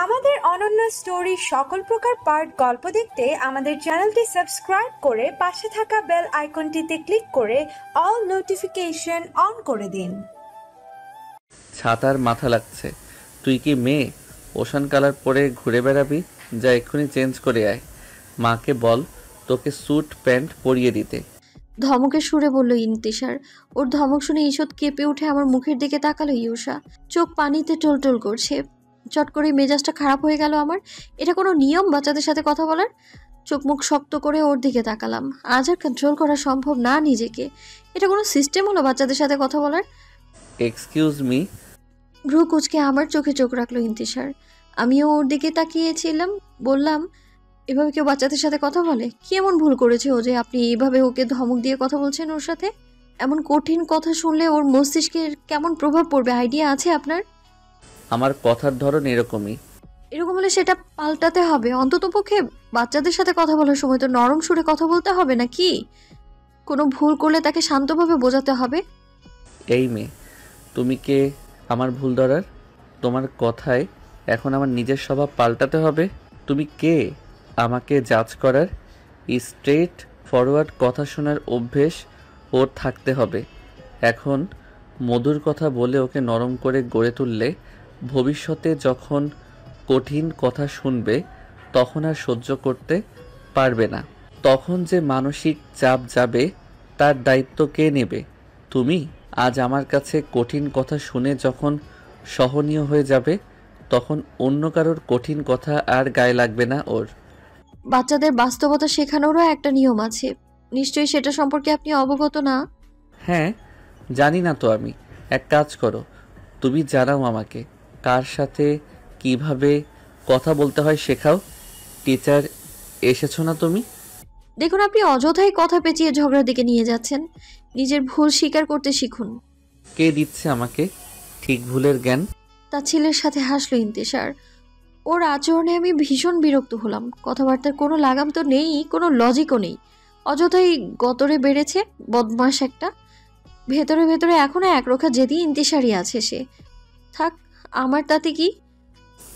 আমাদের অনন্য স্টোরি সকল প্রকার পার্ট গল্প দেখতে আমাদের চ্যানেলটি সাবস্ক্রাইব করে পাশে থাকা বেল আইকনটিতে ক্লিক করে অল নোটিফিকেশন অন করে দিন। ছাতার মাথা লাগছে। তুই কি মেয়ে? ওশান কালার পরে ঘুরে বেড়াবি? যা এক্ষুনি চেঞ্জ করে আয়। মাকে বল তোকে স্যুট প্যান্ট পরিয়ে দিতে। ধমকের সুরে বলল ইন্তিশার। ওর ধমক শুনে ঈষৎ কেঁপে উঠে আমার মুখের দিকে তাকালো ইউষা। চোখ পানিতে টলটল করছে। চট করে মেজাজটা খারাপ হয়ে গেল আমার। এটা কোনো নিয়ম বাচ্চাদের সাথে কথা বলার? চোখ মুখ শক্ত করে ওর দিকে তাকালাম। আজ আর কন্ট্রোল করা সম্ভব না নিজেকে। এটা কোনো সিস্টেম হলো বাচ্চাদের সাথে কথা বলার? Excuse me. ভ্রু কুচকে আমার চোখে চোখ রাখলো ইন্তিশার। আমিও ওর দিকে তাকিয়েছিলাম। বললাম, এভাবে কেউ বাচ্চাদের সাথে কথা বলে? কি এমন ভুল করেছে ও যে আপনি এইভাবে ওকে ধমক দিয়ে কথা বলছেন ওর সাথে? এমন কঠিন কথা শুনলে ওর মস্তিষ্কের কেমন প্রভাব পড়বে আইডিয়া আছে আপনার? আমার কথার ধরন এরকমই। এরকম হলে সেটা পাল্টাতে হবে। অন্ততপক্ষে বাচ্চাদের সাথে কথা বলার সময় তো নরম সুরে কথা বলতে হবে নাকি? কোনো ভুল করলে তাকে শান্তভাবে বোঝাতে হবে। এই মেয়ে, তুমি কে আমার ভুল ধরার? তোমার কথায় এখন আমার নিজের স্বভাব পাল্টাতে হবে? তুমি কে আমাকে জাজ করার? স্ট্রেট ফরওয়ার্ড কথা শোনার অভ্যেস ওর থাকতে হবে। এখন মধুর কথা বলে ওকে নরম করে গড়ে তুললে ভবিষ্যতে যখন কঠিন কথা শুনবে তখন আর সহ্য করতে পারবে না। তখন যে মানসিক চাপ যাবে তার দায়িত্ব কে নেবে? তুমি। আজ আমার কাছে কঠিন কথা শুনে যখন সহনীয় হয়ে যাবে তখন অন্য কারোর কঠিন কথা আর গায়ে লাগবে না ওর। বাচ্চাদের বাস্তবতা শেখানোরও একটা নিয়ম আছে, নিশ্চয়ই সেটা সম্পর্কে আপনি অবগত না? হ্যাঁ, জানি না তো আমি। এক কাজ করো, তুমি জানাও আমাকে কার সাথে কিভাবে কথা বলতে হয় শেখাও। টিচার এসেছো না তুমি? দেখুন, আপনি অযথাই কথা পেঁচিয়ে ঝগড়ার দিকে নিয়ে যাচ্ছেন। নিজের ভুল স্বীকার করতে শিখুন। কে দিচ্ছে আমাকে ঠিক ভুলের জ্ঞান? তার ছেলের সাথে হাসলো ইন্তিশার। ওর আচরণে আমি ভীষণ বিরক্ত হলাম। কথাবার্তার কোনো লাগাম তো নেই, কোনো লজিকও নেই। অযথাই গতরে বেড়েছে, বদমাস একটা। ভেতরে ভেতরে এখনো একরোখা জেদি ইন্তিশারই আছে সে। থাক, আমার তাতে কি?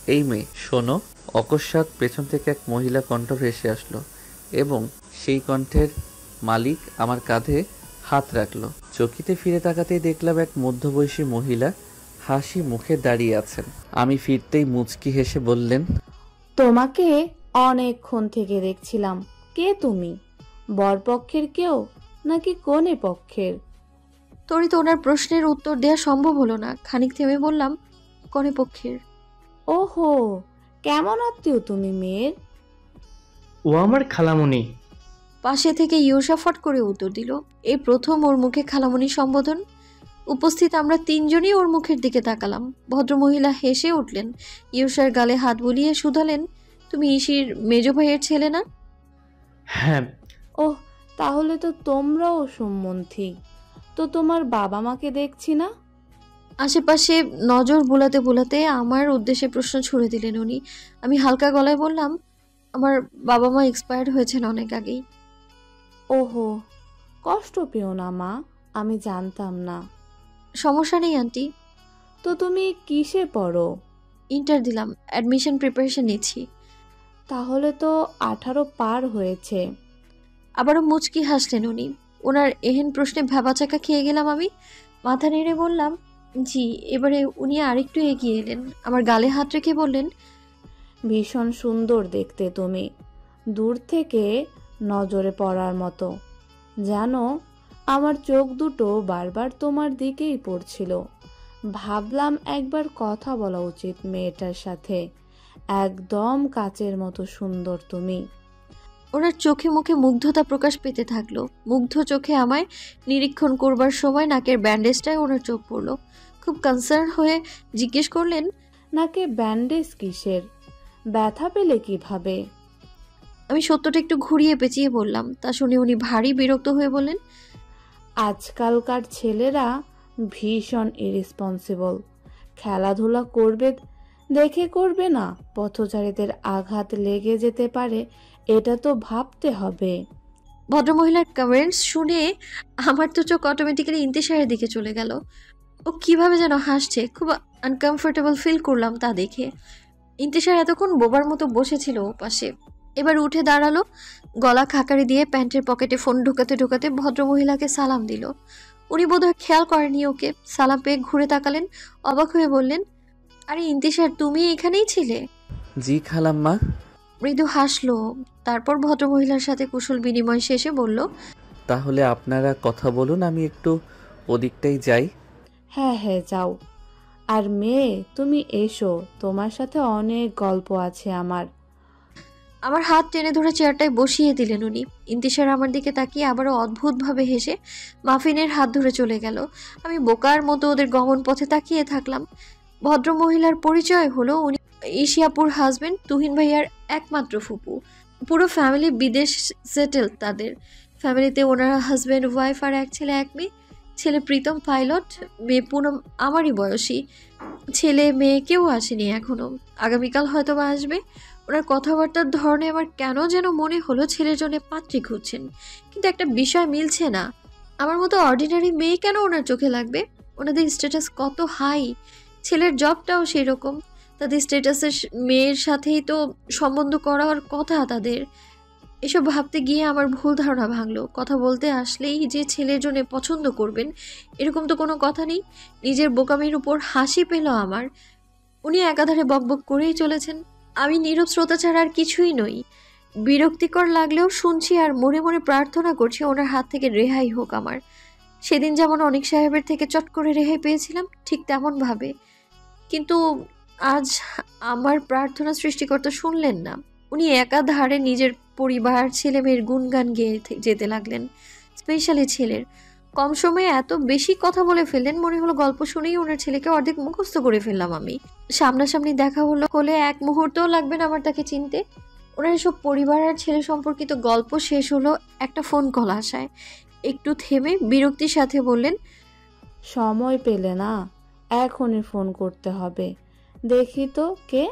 এই মেয়ে শোনো। অকস্মাৎ পেছন থেকে এক মহিলা কণ্ঠ ভেসে আসলো এবং সেই কণ্ঠের মালিক আমার কাঁধে হাত রাখলো। চকিতে ফিরে তাকাতেই দেখলাম এক মধ্যবয়সী মহিলা হাসি মুখে দাঁড়িয়ে আছেন। আমি ফিরতেই মুচকি হেসে বললেন, তোমাকে অনেকক্ষণ থেকে দেখছিলাম। কে তুমি? বরপক্ষের কেউ নাকি কনে পক্ষের? তরিত ওনার প্রশ্নের উত্তর দেওয়া সম্ভব হলো না। খানিক থেমে বললাম, কনে পক্ষের। ওহো, কেমন আত্মীয় তুমি মেয়ের? ও আমার খালামণি। পাশে থেকে ইউষা ফট করে উত্তর দিল। এই প্রথম ওর মুখে খালামণি সম্বোধন। উপস্থিত আমরা তিনজনই ওর মুখের দিকে তাকালাম। ভদ্রমহিলা হেসে উঠলেন। ইউষার গালে হাত বুলিয়ে শুধালেন, তুমি ইসির মেজ ভাইয়ের ছেলে না? হ্যাঁ। ওহ, তাহলে তো তোমরাও সম্বন্ধী। তো তোমার বাবা মাকে দেখছি না। আশেপাশে নজর বুলাতে বুলাতে আমার উদ্দেশ্যে প্রশ্ন ছুড়ে দিলেন উনি। আমি হালকা গলায় বললাম, আমার বাবা মা এক্সপায়ার্ড হয়েছেন অনেক আগেই। ওহো, কষ্ট পেও না মা, আমি জানতাম না। সমস্যা নেই আন্টি। তো তুমি কিসে পড়ো? ইন্টার দিলাম, অ্যাডমিশন প্রিপারেশন নিচ্ছি। তাহলে তো 18 পার হয়েছে। আবারও মুচকি হাসলেন উনি। ওনার এহেন প্রশ্নে ভ্যাবাচাকা খেয়ে গেলাম আমি। মাথা নেড়ে বললাম, জি। এবারে উনি আরেকটু এগিয়ে এলেন, আমার গালে হাত রেখে বললেন, ভীষণ সুন্দর দেখতে তুমি, দূর থেকে নজরে পড়ার মতো। জানো, আমার চোখ দুটো বারবার তোমার দিকেই পড়ছিল। ভাবলাম একবার কথা বলা উচিত মেয়েটার সাথে। একদম কাচের মতো সুন্দর তুমি। ওনার চোখে মুখে মুগ্ধতা প্রকাশ পেতে থাকলো। মুগ্ধ চোখে আমায় নিরীক্ষণ করবার সময় নাকের ব্যান্ডেজটায় ওনার চোখ পড়লো। খুব কনসার্ন হয়ে জিজ্ঞেস করলেন, নাকে ব্যান্ডেজ কিসের? ব্যথা পেলে কিভাবে? আমি সত্যটা একটু ঘুরিয়ে পেঁচিয়ে বললাম। তা শুনে উনি ভারী বিরক্ত হয়ে বললেন, আজকালকার ছেলেরা ভীষণ ইরেসপন্সিবল। খেলাধুলা করবে দেখে করবে না, পথচারীদের আঘাত লেগে যেতে পারে, এটা তো ভাবতে হবে। ভদ্রমহিলার কমেন্টস শুনে আমার তো চোখ অটোমেটিক্যালি ইন্তিশারের দিকে চলে গেল। ও কিভাবে যেন হাসছে, খুব আনকমফোর্টেবল ফিল করলাম তা দেখে। ইন্তিশার এতক্ষণ বোবার মতো বসেছিল ও পাশে, এবার উঠে দাঁড়ালো, গলা খাকারি দিয়ে প্যান্টের পকেটে ফোন ঢোকাতে ঢোকাতে ভদ্রমহিলাকে সালাম দিল। উনি বোধহয় খেয়াল করেনি ওকে, সালাম পেয়ে ঘুরে তাকালেন, অবাক হয়ে বললেন, আরে ইন্তিশার, তুমি এখানেই ছিলে? জি খালাম্মা। মৃদু হাসলো, তারপর ভদ্রমহিলার সাথে কুশল বিনিময় শেষে বলল, তাহলে আপনারা কথা বলুন, আমি একটু ওদিকটাই যাই। হ্যাঁ হ্যাঁ যাও। আর মেয়ে, তুমি এসো, তোমার সাথে অনেক গল্প আছে আমার। আমার হাত টেনে ধরে চেয়ারটায় বসিয়ে দিলেন উনি। ইন্তিশার আমার দিকে তাকিয়ে আবারও অদ্ভুতভাবে হেসে মাফিনের হাত ধরে চলে গেল। আমি বোকার মতো ওদের গমন পথে তাকিয়ে থাকলাম। ভদ্রমহিলার পরিচয় হলো উনি এশিয়াপুর হাজবেন্ড, তুহিন ভাইয়ার একমাত্র ফুপু। পুরো ফ্যামিলি বিদেশ সেটেল তাদের। ফ্যামিলিতে ওনারা হাজবেন্ড ওয়াইফ আর এক ছেলে এক মেয়ে। ছেলে প্রীতম পাইলট, মেয়ে পুনম আমারই বয়সী। ছেলে মেয়ে কেউ আসেনি এখনো, আগামীকাল হয়তো বা আসবে। ওনার কথাবার্তার ধরনে আমার কেন যেন মনে হলো ছেলের জন্য পাত্রী খুঁজছেন, কিন্তু একটা বিষয় মিলছে না। আমার মতো অর্ডিনারি মেয়ে কেন ওনার চোখে লাগবে? ওনাদের স্ট্যাটাস কত হাই, ছেলের জবটাও সেই রকম। তাদের স্ট্যাটাসের মেয়ের সাথেই তো সম্বন্ধ করার কথা তাদের। এসব ভাবতে গিয়ে আমার ভুল ধারণা ভাঙলো। কথা বলতে আসলেই যে ছেলের জন্য পছন্দ করবেন এরকম তো কোনো কথা নেই। নিজের বোকামির উপর হাসি পেল আমার। উনি একাধারে বকবক করেই চলেছেন, আমি নীরব শ্রোতা ছাড়া আর কিছুই নই। বিরক্তিকর লাগলেও শুনছি আর মনে মনে প্রার্থনা করছি ওনার হাত থেকে রেহাই হোক আমার। সেদিন যেমন অনিক সাহেবের থেকে চট করে রেহাই পেয়েছিলাম, ঠিক তেমন ভাবে। কিন্তু আজ আমার প্রার্থনা সৃষ্টিকর্তা শুনলেন না। উনি একাধারে নিজের পরিবার, ছেলে মেয়ের গুণগান গেয়ে যেতে লাগলেন, স্পেশালি ছেলের। কম সময়ে এত বেশি কথা বলে ফেললেন, মনে হলো গল্প শুনেই ওনার ছেলেকে অর্ধেক মুখস্থ করে ফেললাম আমি। সামনাসামনি দেখা হলে এক মুহূর্তও লাগবে না আমার তাকে চিনতে। ওনার এসব পরিবার আর ছেলে সম্পর্কিত গল্প শেষ হলো একটা ফোন কল আসায়। একটু থেমে বিরক্তির সাথে বললেন, সময় পেলে না, এখনই ফোন করতে হবে। দেখি তো কে।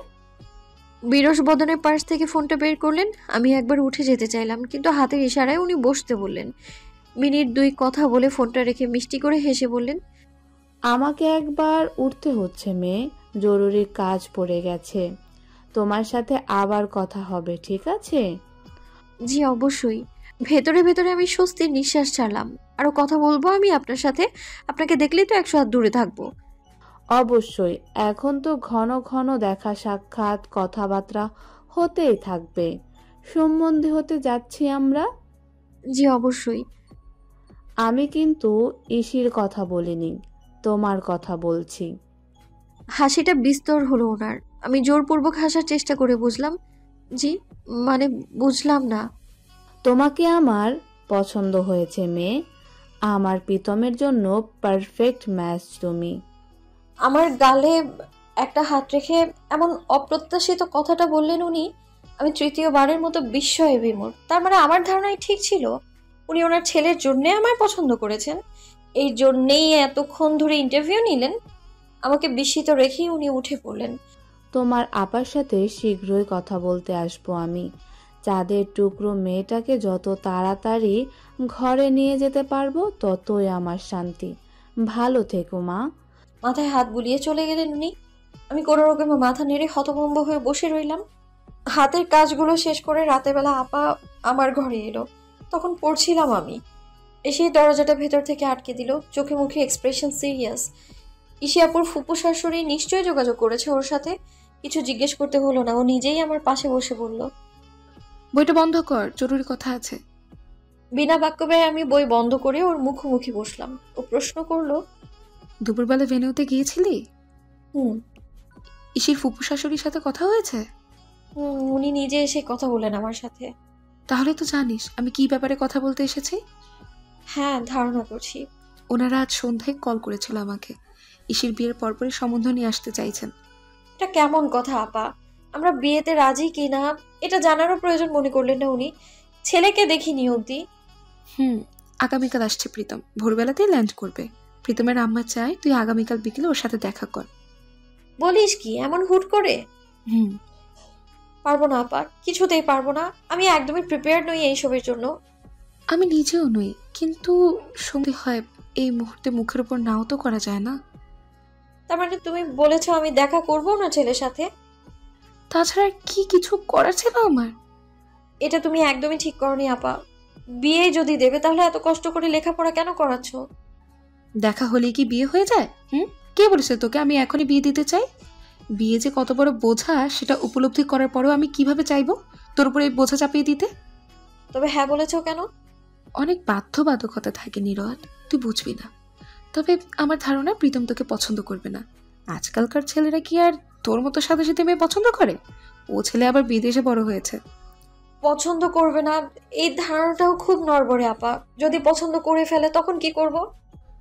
বিরস বদনে পার্স থেকে ফোনটা বের করলেন। আমি একবার উঠে যেতে চাইলাম, কিন্তু হাতের ইশারায় উনি বসতে বললেন। মিনিট দুই কথা বলে ফোনটা রেখে মিষ্টি করে হেসে বললেন, আমাকে একবার উঠতে হচ্ছে মেয়ে, জরুরি কাজ পড়ে গেছে। তোমার সাথে আবার কথা হবে, ঠিক আছে? জি অবশ্যই। ভেতরে ভেতরে আমি স্বস্তির নিঃশ্বাস ছাড়লাম। আরো কথা বলবো আমি আপনার সাথে, আপনাকে দেখলেই তো 100 হাত দূরে থাকবো। অবশ্যই, এখন তো ঘন ঘন দেখা সাক্ষাৎ কথাবার্তা হতেই থাকবে। সম্বন্ধী হতে যাচ্ছি আমরা। জি অবশ্যই। আমি কিন্তু ইসির কথা বলিনি, তোমার কথা বলছি। হাসিটা বিস্তর হলো ওনার। আমি জোরপূর্বক হাসার চেষ্টা করে বুঝলাম, জি মানে বুঝলাম না। তোমাকে আমার পছন্দ হয়েছে মেয়ে, আমার প্রীতমের জন্য পারফেক্ট ম্যাচ তুমি। আমার গালে একটা হাত রেখে এমন অপ্রত্যাশিত কথাটা বললেন উনি। আমি তৃতীয়বারের মতো বিস্ময়ে বিমূঢ়। তার মানে আমার ধারণাই ঠিক ছিল, উনি ওনার ছেলের জন্যে আমায় পছন্দ করেছেন। এই জন্যেই এতক্ষণ ধরে ইন্টারভিউ নিলেন। আমাকে বিস্মিত রেখেই উনি উঠে পড়লেন। তোমার আপার সাথে শীঘ্রই কথা বলতে আসবো আমি। চাঁদের টুকরো মেয়েটাকে যত তাড়াতাড়ি ঘরে নিয়ে যেতে পারবো ততই আমার শান্তি। ভালো থেকো মা। মাথায় হাত বুলিয়ে চলে গেলেন উনি। আমি কোনো রকমে মাথা নেড়ে হতভম্ব হয়ে বসে রইলাম। হাতের কাজগুলো শেষ করে রাতের বেলা আপা আমার ঘরে এলো, তখন পড়ছিলাম আমি। এসেই দরজাটা ভেতর থেকে আটকে দিল, চোখে মুখে এক্সপ্রেশন সিরিয়াস। ইশিয়াপুর ফুপু শাশুড়ি নিশ্চয়ই যোগাযোগ করেছে ওর সাথে। কিছু জিজ্ঞেস করতে হলো না, ও নিজেই আমার পাশে বসে বলল, বইটা বন্ধ কর, জরুরি কথা আছে। বিনা বাক্য ব্যয়ে আমি বই বন্ধ করে ওর মুখোমুখি বসলাম। ও প্রশ্ন করলো, দুপুরবেলা ভেন্যুতে গিয়েছিলি? হুম। ইসির ফুপু শাশুড়ির সাথে কথা হয়েছে? উনি নিজে এসে কথা বলেন আমার সাথে। তাহলে তো জানিস আমি কি ব্যাপারে কথা বলতে এসেছি। হ্যাঁ, ধারণা করছি। ওনারা আজ সন্ধ্যায় কল করেছিল আমাকে, ইসির বিয়ের পরপরই সম্বন্ধ নিয়ে আসতে চাইছেন। এটা কেমন কথা আপা? আমরা বিয়েতে রাজি কিনা এটা জানারও প্রয়োজন মনে করলেন না উনি? ছেলেকে দেখিনি অবধি। আগামীকাল আসছে প্রীতম, ভোরবেলাতেই ল্যান্ড করবে। প্রীতমের আম্মা চায় তুই আগামীকাল বিকেলে ওর সাথে দেখা কর। বলিস কি, এমন হুট করে? হুম। পারবো না আপা, কিছুতেই পারবো না। আমি একদমই প্রিপেয়ার্ড নই এইসবের জন্য। আমি নিজেও নই, কিন্তু সন্ধে হয়, এই মুহূর্তে মুখের উপর নাও তো করা যায় না। তার মানে তুমি বলেছো আমি দেখা করবো না ছেলের সাথে? তাছাড়া কি কিছু করার ছিল আমার? এটা তুমি একদমই ঠিক করনি আপা। বিয়ে যদি দেবে তাহলে এত কষ্ট করে লেখাপড়া কেন করাচ্ছ? দেখা হলে কি বিয়ে হয়ে যায়? কে বলেছে তোকে আমি এখনই বিয়ে দিতে চাই? বিয়ে যে কত বড় বোঝা সেটা উপলব্ধি করার পরেও আমি কিভাবে চাইবো তোর উপরে এই বোঝা চাপিয়ে দিতে? তবে হ্যাঁ বলেছো কেন? অনেক বাধ্যবাধকতা থাকে নীরদ, তুই বুঝবি না। তবে আমার ধারণা প্রীতম তোকে পছন্দ করবে না। আজকালকার ছেলেরা কি আর তোর মতো সাথে সাথে মেয়ে পছন্দ করে? ও ছেলে আবার বিদেশে বড় হয়েছে। পছন্দ করবে না এই ধারণাটাও খুব নড়বড়ে আপা। যদি পছন্দ করে ফেলে তখন কি করব?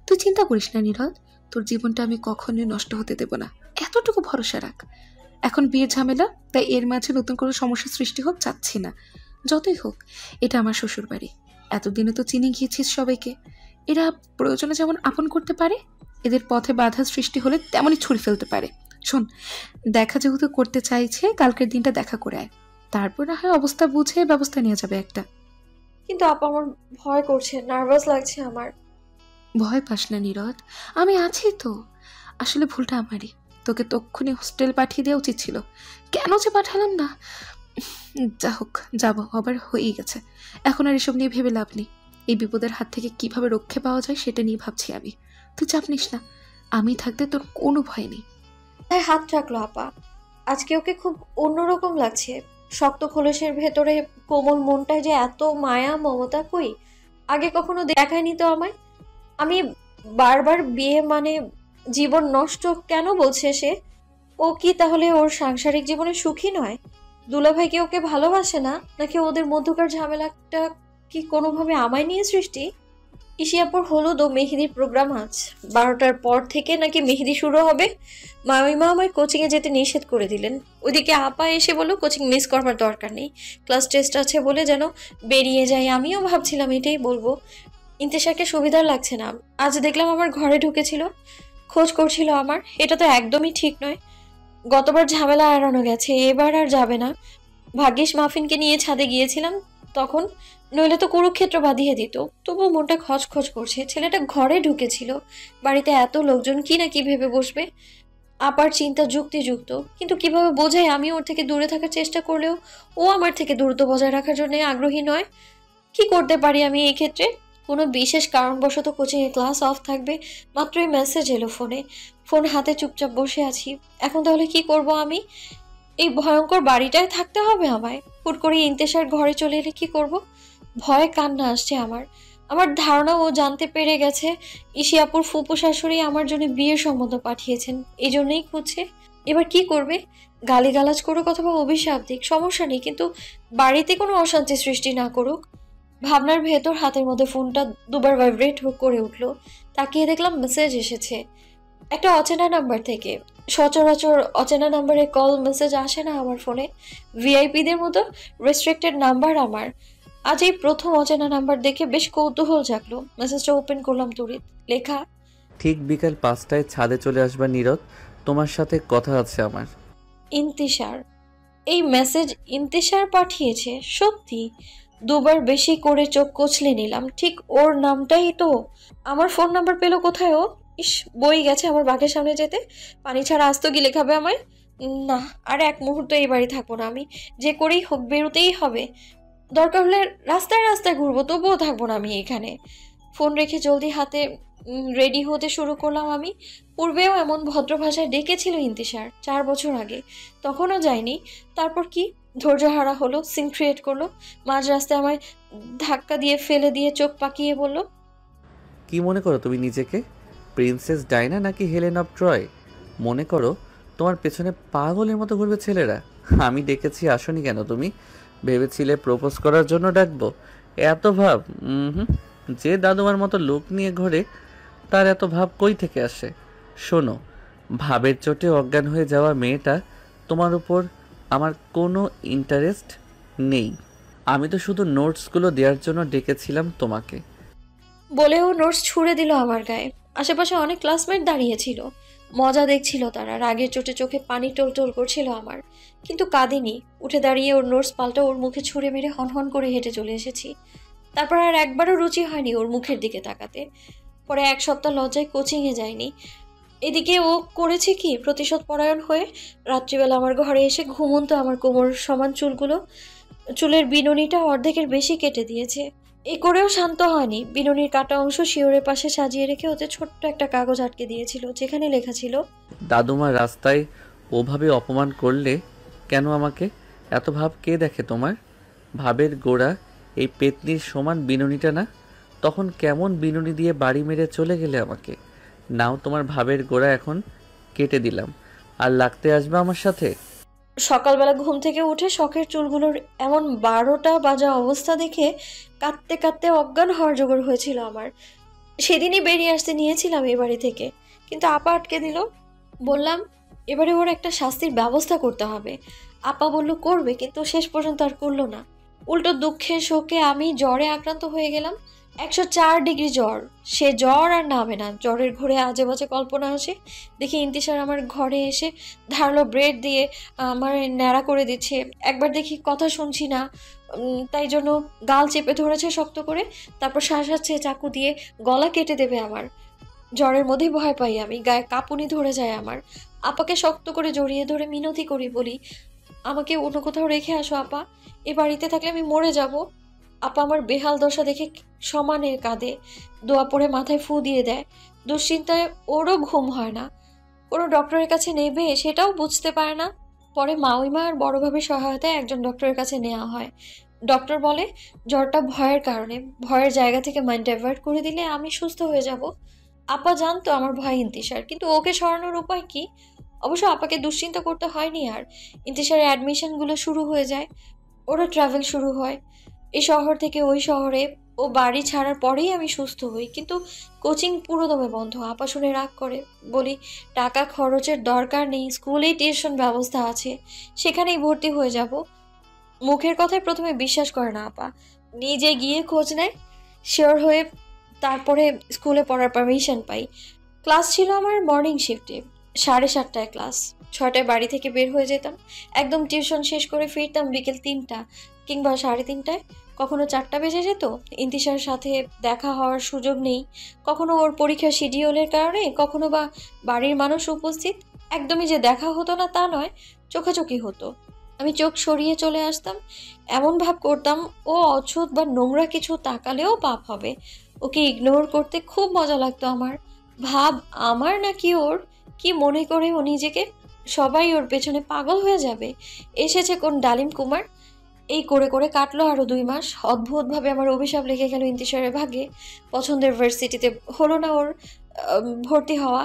তুই চিন্তা করিস না নীরদ, তোর জীবনটা আমি কখনোই নষ্ট হতে দেব না, এতটুকু ভরসা রাখ। এখন বিয়ের ঝামেলা, তাই এর মাঝে নতুন কোনো সমস্যা সৃষ্টি হোক চাচ্ছি না। যতই হোক এটা আমার শ্বশুর বাড়ি, এতদিনে তো চিনে গিয়েছিস সবাইকে। এরা প্রয়োজনে যেমন আপন করতে পারে, এদের পথে বাধা সৃষ্টি হলে তেমনই ছুড়ে ফেলতে পারে। শোন, দেখা যেহেতু করতে চাইছে, কালকের দিনটা দেখা করে আয়, তারপর না হয় অবস্থা বুঝে ব্যবস্থা নিয়ে যাবে একটা। কিন্তু আপা আমার ভয় করছে, নার্ভাস লাগছে আমার। ভয় পাস না নীরদ, আমি আছি তো। আসলে ভুলটা আমারই, তোকে তক্ষুনি হোস্টেল পাঠিয়ে দেওয়া উচিত ছিল। কেন যে পাঠালাম না। যা হোক, যাবো, আবার হয়েই গেছে। এখন আর এসব নিয়ে ভেবে লাভ নেই। এই বিপদের হাত থেকে কিভাবে রক্ষে পাওয়া যায় সেটা নিয়ে ভাবছি আমি। তুই চাপ নিস না, আমি থাকতে তোর কোনো ভয় নেই। তাই হাত রাখলো আপা। আজকে ওকে খুব অন্যরকম লাগছে। শক্ত খোলসের ভেতরে কোমল মনটায় যে এত মায়া মমতা কই আগে কখনো দেখায়নি তো আমায়। আমি বারবার বিয়ে মানে জীবন নষ্ট কেন বলছে সে? ও কি তাহলে ওর সাংসারিক জীবনে সুখী নয়? দুলাভাই কি ওকে ভালোবাসে না, নাকি ওদের মধ্যকার ঝামেলাটা কি কোনোভাবে আমায় নিয়ে সৃষ্টি? ইশিয়াপুর হলুদ ও মেহেদির প্রোগ্রাম আজ 12টার পর থেকে নাকি মেহেদি শুরু হবে। মামিমা আমায় কোচিংয়ে যেতে নিষেধ করে দিলেন। ওইদিকে আপা এসে বলল কোচিং মিস করবার দরকার নেই, ক্লাস টেস্ট আছে বলে যেন বেরিয়ে যাই। আমিও ভাবছিলাম এটাই বলবো। ইন্তেশারকে সুবিধার লাগছে না। আজ দেখলাম আমার ঘরে ঢুকেছিল, খোঁজ করছিল আমার। এটা তো একদমই ঠিক নয়। গতবার ঝামেলা এড়ানো গেছে, এবার আর যাবে না। ভাগ্যিস মাফিনকে নিয়ে ছাদে গিয়েছিলাম তখন, নইলে তো কুরুক্ষেত্র বাঁধিয়ে দিত। তবুও মনটা খচখচ করছে। ছেলেটা ঘরে ঢুকেছিল, বাড়িতে এত লোকজন কি না কি ভেবে বসবে। আপার চিন্তা যুক্তিযুক্ত, কিন্তু কিভাবে বোঝায় আমি ওর থেকে দূরে থাকার চেষ্টা করলেও ও আমার থেকে দূরত্ব বজায় রাখার জন্য আগ্রহী নয়। কি করতে পারি আমি এই ক্ষেত্রে? কোনো বিশেষ কারণবশত কোচিংয়ে ক্লাস অফ থাকবে, মাত্রই মেসেজ এলো ফোনে। ফোন হাতে চুপচাপ বসে আছি। এখন তাহলে কি করব আমি? এই ভয়ঙ্কর বাড়িটায় থাকতে হবে আমায়? হুট করে ইন্তেশার ঘরে চলে এলে কি করব? ভয়ে কান্না আসছে আমার। আমার ধারণা ও জানতে পেরে গেছে ইশিয়াপুর ফুপু শাশুড়ি আমার জন্য বিয়ের সম্বন্ধ পাঠিয়েছেন, এই জন্যই খুঁজছে। এবার কি করবে? গালিগালাজ করুক অথবা অভিশাপ দিক, সমস্যা নেই, কিন্তু বাড়িতে কোনো অশান্তি সৃষ্টি না করুক। ভাবনার ভেতর হাতের মধ্যে ফোনটা দুবার ভাইব্রেট করে উঠলো। তাকিয়ে দেখলাম মেসেজ এসেছে একটা অচেনা নাম্বার থেকে। সচরাচর অচেনা নাম্বারে কল মেসেজ আসে না আমার ফোনে। ভিআইপিদের মতো রেস্ট্রিক্টেড নাম্বার আমার। আজ এই প্রথম অচেনা নাম্বার দেখে বেশ কৌতূহল জাগলো। মেসেজটা ওপেন করলাম তড়িৎ। লেখা, ঠিক বিকাল 5টায় ছাদে চলে আসবা নীরদ, তোমার সাথে কথা আছে আমার। ইন্তিশার। এই মেসেজ ইন্তিশার পাঠিয়েছে সত্যি? দুবার বেশি করে চোখ কচলে নিলাম। ঠিক ওর নামটাই তো। আমার ফোন নাম্বার পেলো কোথায় ও? ইস, বই গেছে আমার বাঘের সামনে যেতে। পানি ছাড়া আস্ত কি লেখাবে আমায়? না, আর এক মুহূর্ত এই বাড়ি থাকবো না আমি। যে করেই হোক বেরোতেই হবে। দরকার হলে রাস্তায় রাস্তায় ঘুরবো, তবুও থাকবো না আমি এখানে। ফোন রেখে জলদি হাতে রেডি হতে শুরু করলাম আমি। পূর্বেও এমন ভদ্র ভাষায় ডেকেছিল ইন্তিশার 4 বছর আগে, তখনও যায়নি। তারপর কি ধৈর্যহারা হলো, সিন ক্রিয়েট করলো। মাঝ রাস্তায় আমায় ধাক্কা দিয়ে ফেলে দিয়ে চোখ পাকিয়ে বলল, কি মনে করো তুমি নিজেকে? প্রিন্সেস ডায়না নাকি হেলেন অফ ট্রয়? মনে করো তোমার পেছনে পাগলের মতো ঘুরবে ছেলেরা। আমি ডেকেছি, আসনি কেন তুমি? ভেবেছিলে প্রপোজ করার জন্য ডাকবো? এত ভাব? যে দাদুমার মতো লোক নিয়ে ঘোরে তার এত ভাব কই থেকে আসে? শোনো, ভাবের চোটে অজ্ঞান হয়ে যাওয়া মেয়েটা, তোমার উপর আমার কোনো ইন্টারেস্ট নেই। আমি তো শুধু নোটসগুলো দেওয়ার জন্য ডেকেছিলাম তোমাকে। বলেও নোটস ছুঁড়ে দিল আমার গায়ে। আশেপাশে অনেক ক্লাসমেট দাঁড়িয়েছিল, মজা দেখছিল তারা। রাগের চোটে চোখে পানি টলটল করছিল আমার, কিন্তু কাঁদিনি। উঠে দাঁড়িয়ে ওর নোটস পাল্টা ওর মুখে ছুঁড়ে মেরে হনহন করে হেঁটে চলে এসেছি। তারপর আর একবারও রুচি হয়নি ওর মুখের দিকে তাকাতে। পরে 1 সপ্তাহ লজ্জায় কোচিংয়ে যায়নি। এদিকে ও করেছে কি, প্রতিশোধ পরায়ণ হয়ে রাত্রিবেলা আমার ঘরে এসে ঘুমন্ত আমার কোমর সমান চুলের বিনুনিটা অর্ধেকের বেশি কেটে দিয়েছে। এ করেও শান্ত হয়নি, বিনুনির কাটা অংশ শিওরের পাশে সাজিয়ে রেখে ওতে ছোট্ট একটা কাগজ আটকে দিয়েছিল, যেখানে লেখা ছিল, দাদুমা রাস্তায় ওভাবে অপমান করলে কেন আমাকে? এত ভাব কে দেখে তোমার? ভাবের গোড়া এই পেতনির সমান বিনুনিটা না? তখন কেমন বিনুনি দিয়ে বাড়ি মেরে চলে গেলে আমাকে। নাও তোমার ভাবের গোড়া এখন কেটে দিলাম, আর লাগতে আসবে আমার সাথে? সকালবেলা ঘুম থেকে উঠে শখের চুলগুলোর এমন 12টা বাজা অবস্থা দেখে কাঁদতে কাঁদতে অজ্ঞান হওয়ার জোগাড় হয়েছিল আমার। সেদিনই বেরিয়ে আসতে নিয়েছিলাম এ বাড়ি থেকে, কিন্তু আপা আটকে দিল। বললাম এবারে ওর একটা শাস্তির ব্যবস্থা করতে হবে। আপা বলল করবে, কিন্তু শেষ পর্যন্ত আর করলো না। উল্টো দুঃখে শোকে আমি জ্বরে আক্রান্ত হয়ে গেলাম। 104 ডিগ্রি জ্বর। সে জ্বর আর নামে না। জ্বরের ঘোরে আজে বাজে কল্পনা আসে। দেখি ইন্তিশার আমার ঘরে এসে ধারালো ব্রেড দিয়ে আমার ন্যাড়া করে দিচ্ছে। একবার দেখি কথা শুনছি না, তাই জন্য গাল চেপে ধরেছে শক্ত করে, তারপর শাসাচ্ছে চাকু দিয়ে গলা কেটে দেবে আমার। জ্বরের মধ্যেই ভয় পাই আমি, গায়ে কাঁপুনি ধরে যায় আমার। আপাকে শক্ত করে জড়িয়ে ধরে মিনতি করি, বলি আমাকে অন্য কোথাও রেখে আসো আপা, এ বাড়িতে থাকলে আমি মরে যাব। আপা আমার বেহাল দশা দেখে সমানে কাঁদে, দোয়া পড়ে মাথায় ফু দিয়ে দেয়। দুশ্চিন্তায় ওরও ঘুম হয় না। কোনো ডক্টরের কাছে নেবে সেটাও বুঝতে পারে না। পরে মাউইমা আর বড়ভাবে সহায়তায় একজন ডক্টরের কাছে নেওয়া হয়। ডক্টর বলে জ্বরটা ভয়ের কারণে, ভয়ের জায়গা থেকে মাইন্ড ডাইভার্ট করে দিলে আমি সুস্থ হয়ে যাব। আপা জানতো আমার ভয় ইন্তিশার, কিন্তু ওকে সরানোর উপায় কি? অবশ্য আপাকে দুশ্চিন্তা করতে হয়নি আর। ইন্তিশারের অ্যাডমিশনগুলো শুরু হয়ে যায়, ওরা ট্রাভেল শুরু হয় এই শহর থেকে ওই শহরে। ও বাড়ি ছাড়ার পরেই আমি সুস্থ হই, কিন্তু কোচিং পুরোদমে বন্ধ। আপা শুনে রাগ করে। বলি টাকা খরচের দরকার নেই, স্কুলেই টিউশন ব্যবস্থা আছে, সেখানেই ভর্তি হয়ে যাব। মুখের কথায় প্রথমে বিশ্বাস করে না আপা, নিজে গিয়ে খোঁজ নেয়, শিওর হয়ে তারপরে স্কুলে পড়ার পারমিশন পাই। ক্লাস ছিল আমার মর্নিং শিফটে, 7:30টায় ক্লাস, 6টায় বাড়ি থেকে বের হয়ে যেতাম। একদম টিউশন শেষ করে ফিরতাম বিকেল 3টা কিংবা 3:30টায়। কখনো 4টা বেজে যেত। ইন্তিশার সাথে দেখা হওয়ার সুযোগ নেই, কখনো ওর পরীক্ষার শিডিউলের কারণে, কখনো বা বাড়ির মানুষ উপস্থিত। একদমই যে দেখা হতো না তা নয়, চোখাচোখি হতো। আমি চোখ সরিয়ে চলে আসতাম, এমন ভাব করতাম ও অছুত বা নোংরা কিছু তাকালেও পাপ হবে। ওকে ইগনোর করতে খুব মজা লাগতো আমার। ভাব আমার নাকি ওর, কি মনে করে ও নিজেকে? সবাই ওর পেছনে পাগল হয়ে যাবে। এসেছে কোন ডালিম কুমার। এই করে করে কাটলো আরো 2 মাস। অদ্ভুতভাবে আমার অভিশাপ লেগে গেল ইন্তিশারের ভাগে। পছন্দের ভার্সিটিতে হলো না ওর ভর্তি হওয়া।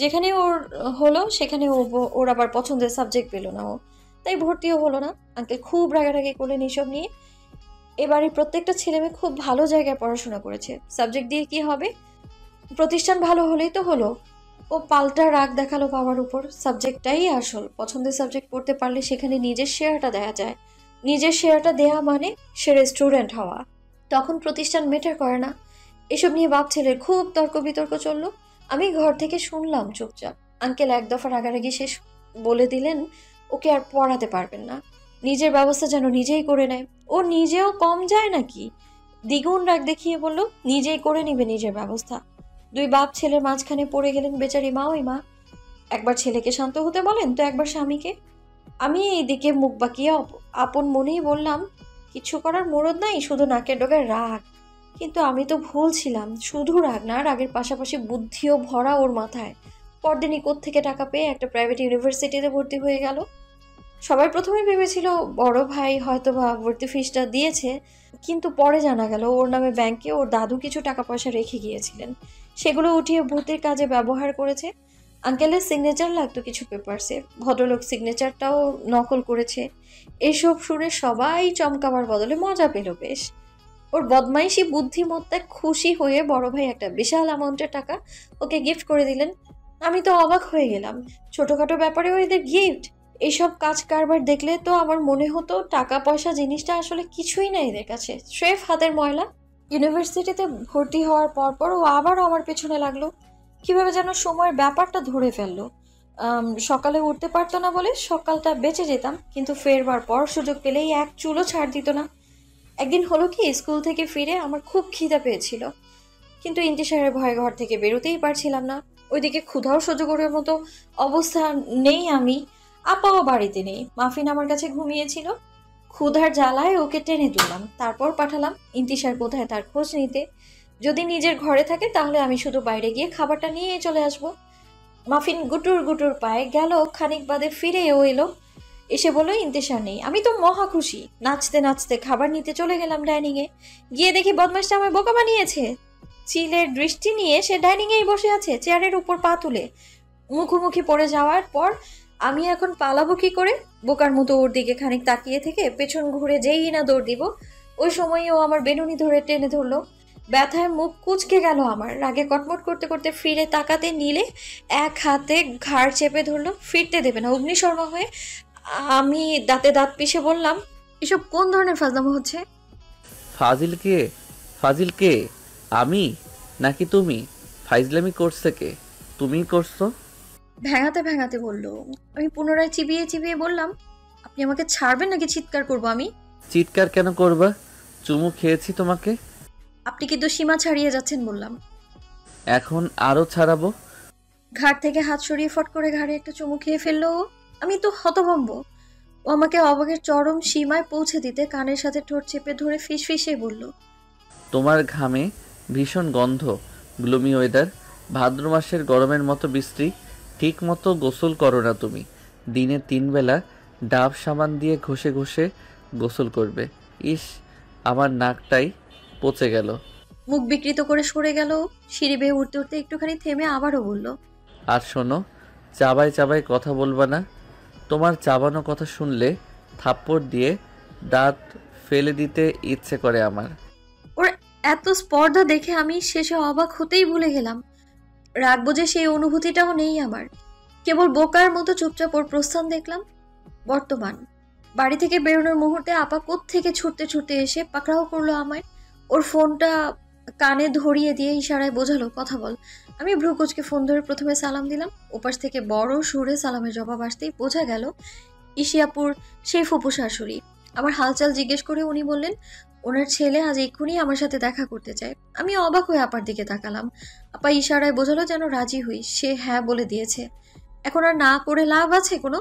যেখানে ওর হলো সেখানে ওর আবার পছন্দের সাবজেক্ট পেলো না ও, তাই ভর্তিও হলো না। আঙ্কেল খুব রাগারাগি করলেন এসব নিয়ে। এবারে প্রত্যেকটা ছেলেমেয়ে খুব ভালো জায়গায় পড়াশোনা করেছে, সাবজেক্ট দিয়ে কি হবে? প্রতিষ্ঠান ভালো হলেই তো হলো। ও পাল্টা রাগ দেখালো বাবার উপর। সাবজেক্টটাই আসল, পছন্দের সাবজেক্ট পড়তে পারলে সেখানে নিজের শেয়ারটা দেওয়া যায়। নিজের শেয়ারটা দেয়া মানে সে স্টুডেন্ট হওয়া, তখন প্রতিষ্ঠান মেটার করে না। এসব নিয়ে বাপ ছেলের খুব তর্ক বিতর্ক চললো। আমি ঘর থেকে শুনলাম চুপচাপ। আঙ্কেল এক দফা রাগারাগি শেষ বলে দিলেন ওকে আর পড়াতে পারবেন না, নিজের ব্যবস্থা যেন নিজেই করে নেয়। ও নিজেও কম যায় নাকি? দ্বিগুণ রাগ দেখিয়ে বলল নিজেই করে নিবে নিজের ব্যবস্থা। 2 বাপ ছেলের মাঝখানে পড়ে গেলেন বেচারি মা। ওই মা একবার ছেলেকে শান্ত হতে বলেন তো একবার স্বামীকে। আমি এইদিকে মুখ বাঁকিয়ে আপন মনেই বললাম কিছু করার মুরদ নাই, শুধু নাকের ডগায় রাগ। কিন্তু আমি তো ভুল ছিলাম, শুধু রাগ না, রাগের পাশাপাশি বুদ্ধিও ভরা ওর মাথায়। পরদিনই কোত্থেকে টাকা পেয়ে একটা প্রাইভেট ইউনিভার্সিটিতে ভর্তি হয়ে গেল। সবাই প্রথমে ভেবেছিল বড় ভাই হয়তো বা ভর্তি ফিসটা দিয়েছে, কিন্তু পরে জানা গেল ওর নামে ব্যাংকে ওর দাদু কিছু টাকা পয়সা রেখে গিয়েছিলেন, সেগুলো উঠিয়ে ভর্তির কাজে ব্যবহার করেছে। আঙ্কেলের সিগনেচার লাগতো কিছু পেপারসে, ভদ্রলোক সিগনেচারটাও নকল করেছে। এসব শুনে সবাই চমকাবার বদলে মজা পেল বেশ। ওর বদমাইশি বুদ্ধিমত্তায় খুশি হয়ে বড় ভাই একটা বিশাল অ্যামাউন্টের টাকা ওকে গিফট করে দিলেন। আমি তো অবাক হয়ে গেলাম, ছোটখাটো ব্যাপারেও এদের গিফট। এইসব কাজ কারবার দেখলে তো আমার মনে হতো টাকা পয়সা জিনিসটা আসলে কিছুই না এদের কাছে, স্রেফ হাতের ময়লা। ইউনিভার্সিটিতে ভর্তি হওয়ার পর ও আবারও আমার পেছনে লাগলো। কিভাবে যেন সময়ের ব্যাপারটা ধরে ফেললো। সকালে উঠতে পারতো না বলে সকালটা বেঁচে যেতাম, কিন্তু ফেরবার পর সুযোগ পেলেই এক চুলও ছাড় দিত না। একদিন হলো কি, স্কুল থেকে ফিরে আমার খুব খিদা পেয়েছিল, কিন্তু ইন্তিশারের ভয়ে ঘর থেকে বেরোতেই পারছিলাম না। ওইদিকে ক্ষুধাও সহ্য করার মতো অবস্থা নেই আমি। আপাও বাড়িতে নেই, মাফিন আমার কাছে ঘুমিয়েছিল। ক্ষুধার জ্বালায় ওকে টেনে তুললাম, তারপর পাঠালাম ইন্তিশার কোথায় তার খোঁজ নিতে। যদি নিজের ঘরে থাকে তাহলে আমি শুধু বাইরে গিয়ে খাবারটা নিয়ে চলে আসব। মাফিন গুটুর গুটুর পায়ে গেল, খানিক বাদে ফিরেও এলো, এসে বলল ইন্তিশার নেই। আমি তো মহা খুশি, নাচতে নাচতে খাবার নিতে চলে গেলাম ডাইনিংয়ে। গিয়ে দেখি বদমাসটা আমায় বোকা বানিয়েছে। চিলের দৃষ্টি নিয়ে সে ডাইনিংয়েই বসে আছে, চেয়ারের উপর পা তুলে। মুখোমুখি পড়ে যাওয়ার পর আমি এখন পালাবো কি করে? বোকার মতো ওর দিকে খানিক তাকিয়ে থেকে পেছন ঘুরে যেই না দৌড় দিব, ওই সময় ও আমার বেনুনি ধরে টেনে ধরলো। ব্যথায় মুখ কুঁচকে গেল আমার। রাগে কটমট করতে করতে ফিরে তাকাতে নিলে এক হাতে ঘাড় চেপে ধরলো, ফিরতে দেবে না অগ্নিশর্মা হয়ে। আমি দাঁতে দাঁত পিষে বললাম, এসব কোন ধরনের ফাজলামো হচ্ছে? ফাজিল কে? আমি নাকি তুমি? ফাইজলামি করছে কে? তুমিই করছো। ভেঙাতে ভেঙাতে বলল। আমি পুনরায় চিবিয়ে চিবিয়ে বললাম, আপনি আমাকে ছাড়বেন নাকি চিৎকার করব আমি? চিৎকার কেন করবা? চুমু খেয়েছি তোমাকে। আপনি কিন্তু সীমা ছাড়িয়ে যাচ্ছেন বললাম। এখন আরো ছাড়াবো। ঘাট থেকে হাত সরিয়ে ফট করে ঘাড়ে একটা চুমু খেয়ে ফেললো ও। আমি তো হতভম্ব। ও আমাকে অবাকের চরম সীমায় পৌঁছে দিতে কানের সাথে ঠোঁট চেপে ধরে ফিসফিসে বলল, তোমার ঘামে ভীষণ গন্ধ। গ্লুমি ওয়েদার, ভাদ্র মাসের গরমের মতো বৃষ্টি। ঠিক মতো গোসল করো না তুমি। দিনে 3 বেলা ডাব সাবান দিয়ে ঘষে ঘষে গোসল করবে। ইস, আমার নাকটাই পচে গেল। মুখ বিকৃত করে সরে গেল। সিঁড়ি বেয়ে উঠতে উঠতে একটুখানি থেমে আবারও বলল, আর শোনো, চাবায় চাবায় কথা বলবা না। তোমার চাবানো কথা শুনলে থাপ্পড় দিয়ে দাঁত ফেলে দিতে ইচ্ছে করে আমার। ওর এত স্পর্ধা দেখে আমি শেষে অবাক হতেই ভুলে গেলাম। রাগবো যে সেই অনুভূতিটাও নেই আমার। কেবল বোকার মতো চুপচাপ ওর প্রস্থান দেখলাম। বর্তমান বাড়ি থেকে বেরোনোর মুহূর্তে আপা কোত্থেকে ছুটতে ছুটতে এসে পাকড়াও করলো আমায়। ওর ফোনটা কানে ধরিয়ে দিয়ে ইশারায় বোঝালো কথা বল। আমি ভ্রুকুচকে ফোন ধরে প্রথমে সালাম দিলাম। ওপাশ থেকে বড় সুরে সালামের জবাব আসতেই বোঝা গেল ইশিয়াপুর সেই ফুপু শাশুড়ি। আমার হালচাল জিজ্ঞেস করে উনি বললেন, ওনার ছেলে আজ এক্ষুনি আমার সাথে দেখা করতে চায়। আমি অবাক হয়ে আপার দিকে তাকালাম। আপা ইশারায় বোঝালো যেন রাজি হই। সে হ্যাঁ বলে দিয়েছে। এখন আর না করে লাভ আছে কোনো?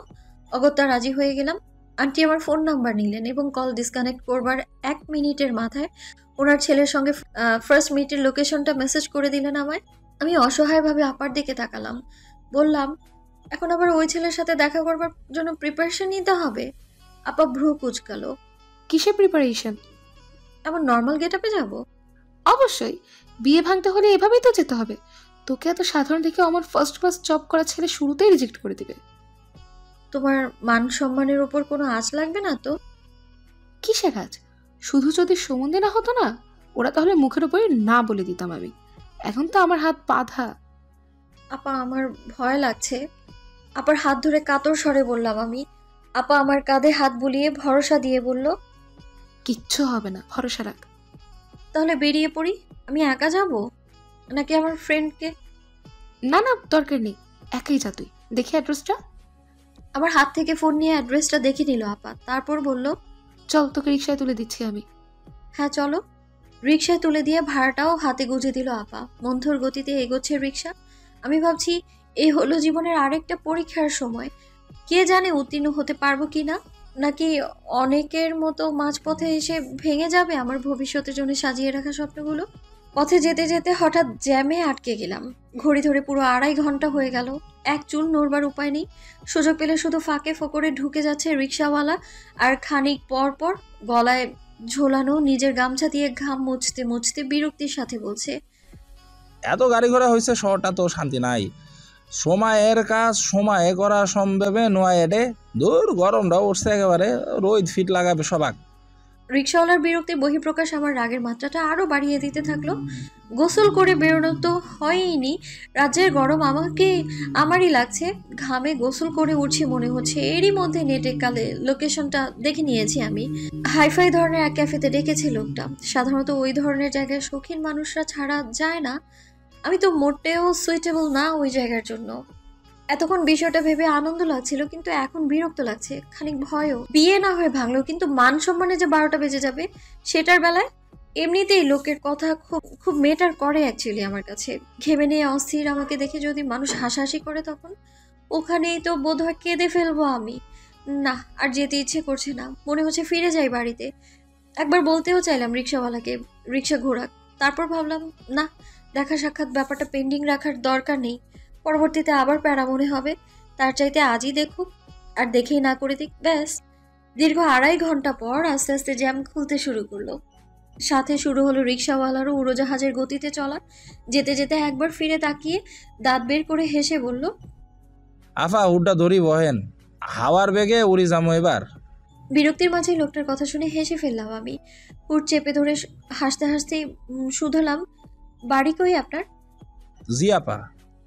অগত্যা রাজি হয়ে গেলাম। আন্টি আমার ফোন নাম্বার নিলেন এবং কল ডিসকানেক্ট করবার 1 মিনিটের মাথায় ওনার ছেলের সঙ্গে ফার্স্ট মিটের লোকেশনটা মেসেজ করে দিলেন আমায়। আমি অসহায়ভাবে আপার দিকে তাকালাম। বললাম, এখন আবার ওই ছেলের সাথে দেখা করবার জন্য প্রিপারেশন নিতে হবে? আপা ভ্রু কুচকালো। কিসের প্রিপারেশন? এমন নর্মাল গেট আপে যাবো? অবশ্যই, বিয়ে ভাঙতে হলে এভাবেই তো যেতে হবে। তোকে এত সাধারণ দেখে আমার ফার্স্ট ক্লাস জব করা ছেলে শুরুতেই রিজেক্ট করে দিবে। তোমার মান সম্মানের উপর কোনো আঁচ লাগবে না তো? কিসের কাজ? শুধু যদি সম্বন্ধে না হতো না, ওরা তাহলে মুখের উপরে না বলে দিতাম আমি। এখন তো আমার হাত বাঁধা। আপা আমার ভয় লাগছে। আপার হাত ধরে কাতর স্বরে বললাম আমি। আপা আমার কাঁধে হাত বুলিয়ে ভরসা দিয়ে বলল, কিচ্ছু হবে না, ভরসা রাখ। তাহলে বেরিয়ে পড়ি। আমি একা যাব নাকি আমার ফ্রেন্ডকে? না না, দরকার নেই, একাই যা তুই। দেখি অ্যাড্রেসটা। আমার হাত থেকে ফোন নিয়ে অ্যাড্রেসটা দেখে নিল আপা। তারপর বলল, চল, তোকে রিক্সায় তুলে দিচ্ছি আমি। হ্যাঁ চলো। রিক্সায় তুলে দিয়ে ভাড়াটাও হাতে গুঁজে দিল আপা। মন্থর গতিতে এগোচ্ছে রিক্সা। আমি ভাবছি এই হলো জীবনের আরেকটা পরীক্ষার সময়। কে জানে উত্তীর্ণ হতে পারবো কিনা, নাকি অনেকের মতো মাঝপথে এসে ভেঙে যাবে আমার ভবিষ্যতের জন্য সাজিয়ে রাখা স্বপ্নগুলো। পথে যেতে যেতে হঠাৎ জ্যামে আটকে গেলাম। ঘড়ি ধরে পুরো 2.5 ঘন্টা হয়ে গেল। এক চুল নড়বার উপায় নেই। সুযোগ পেলে শুধু ফাঁকে ফোকরে ঢুকে যাচ্ছে রিক্সাওয়ালা, আর খানিক পর পর গলায় ঝোলানো নিজের গামছা দিয়ে ঘাম মুছতে মুছতে বিরক্তির সাথে বলছে, এত গাড়ি ঘোড়া হয়েছে, শহরটা তো শান্তি নাই। সময়ের কাজ সময়ে করা সম্ভবে নয় এডে। দূর, গরমটা উঠছে একেবারে, রোদ ফিট লাগাবে সবাক। রিক্সাওয়ালার বিরক্তির বহিঃপ্রকাশ আমার রাগের মাত্রাটা আরো বাড়িয়ে দিতে থাকলো। গোসল করে বেরোনো তো হয়ইনি। রাজ্যের গরম আমারই লাগছে। ঘামে গোসল করে উঠছি মনে হচ্ছে। এরই মধ্যে নেটে কালে লোকেশনটা দেখে নিয়েছি আমি। হাইফাই ধরনের এক ক্যাফেতে ডেকেছে লোকটা। সাধারণত ওই ধরনের জায়গায় শৌখিন মানুষরা ছাড়া যায় না। আমি তো মোটেও সুইটেবল না ওই জায়গার জন্য। এতক্ষণ বিষয়টা ভেবে আনন্দ লাগছিল, কিন্তু এখন বিরক্ত লাগছে, খানিক ভয়ও। বিয়ে না হয়ে ভাঙলো, কিন্তু মান সম্মানে যে 12টা বেজে যাবে সেটার বেলায় এমনিতেই লোকের কথা খুব খুব মেটার করে অ্যাকচুয়ালি আমার কাছে। ঘেমে নিয়ে অস্থির আমাকে দেখে যদি মানুষ হাসাহাসি করে তখন ওখানেই তো বোধহয় কেঁদে ফেলবো আমি। না, আর যেতে ইচ্ছে করছে না, মনে হচ্ছে ফিরে যাই বাড়িতে। একবার বলতেও চাইলাম রিক্সাওয়ালাকে রিক্সা ঘোরাক, তারপর ভাবলাম না, দেখা সাক্ষাৎ ব্যাপারটা পেন্ডিং রাখার দরকার নেই, পরবর্তীতে আবার প্যারা মনে হবে। তার চাইতে আজই দেখুক, আর দেখেই না করে দিক, ব্যাস। দীর্ঘ 2.5 ঘন্টা পর আস্তে আস্তে জ্যাম খুলতে শুরু করলো, সাথে শুরু হলো রিক্সাওয়ালারও উড়োজাহাজের গতিতে চলা। যেতে যেতে একবার ফিরে তাকিয়ে দাঁত বের করে হেসে বলল, আফা উড্ডা ধরি বহেন, হাওয়ার বেগে উড়ি যামো এবার। বিরক্তির মাঝে লোকটার কথা শুনে হেসে ফেললাম আমি। হুট চেপে ধরে হাসতে হাসতে শুধলাম, বাড়ি কই আপনার? জি আপা।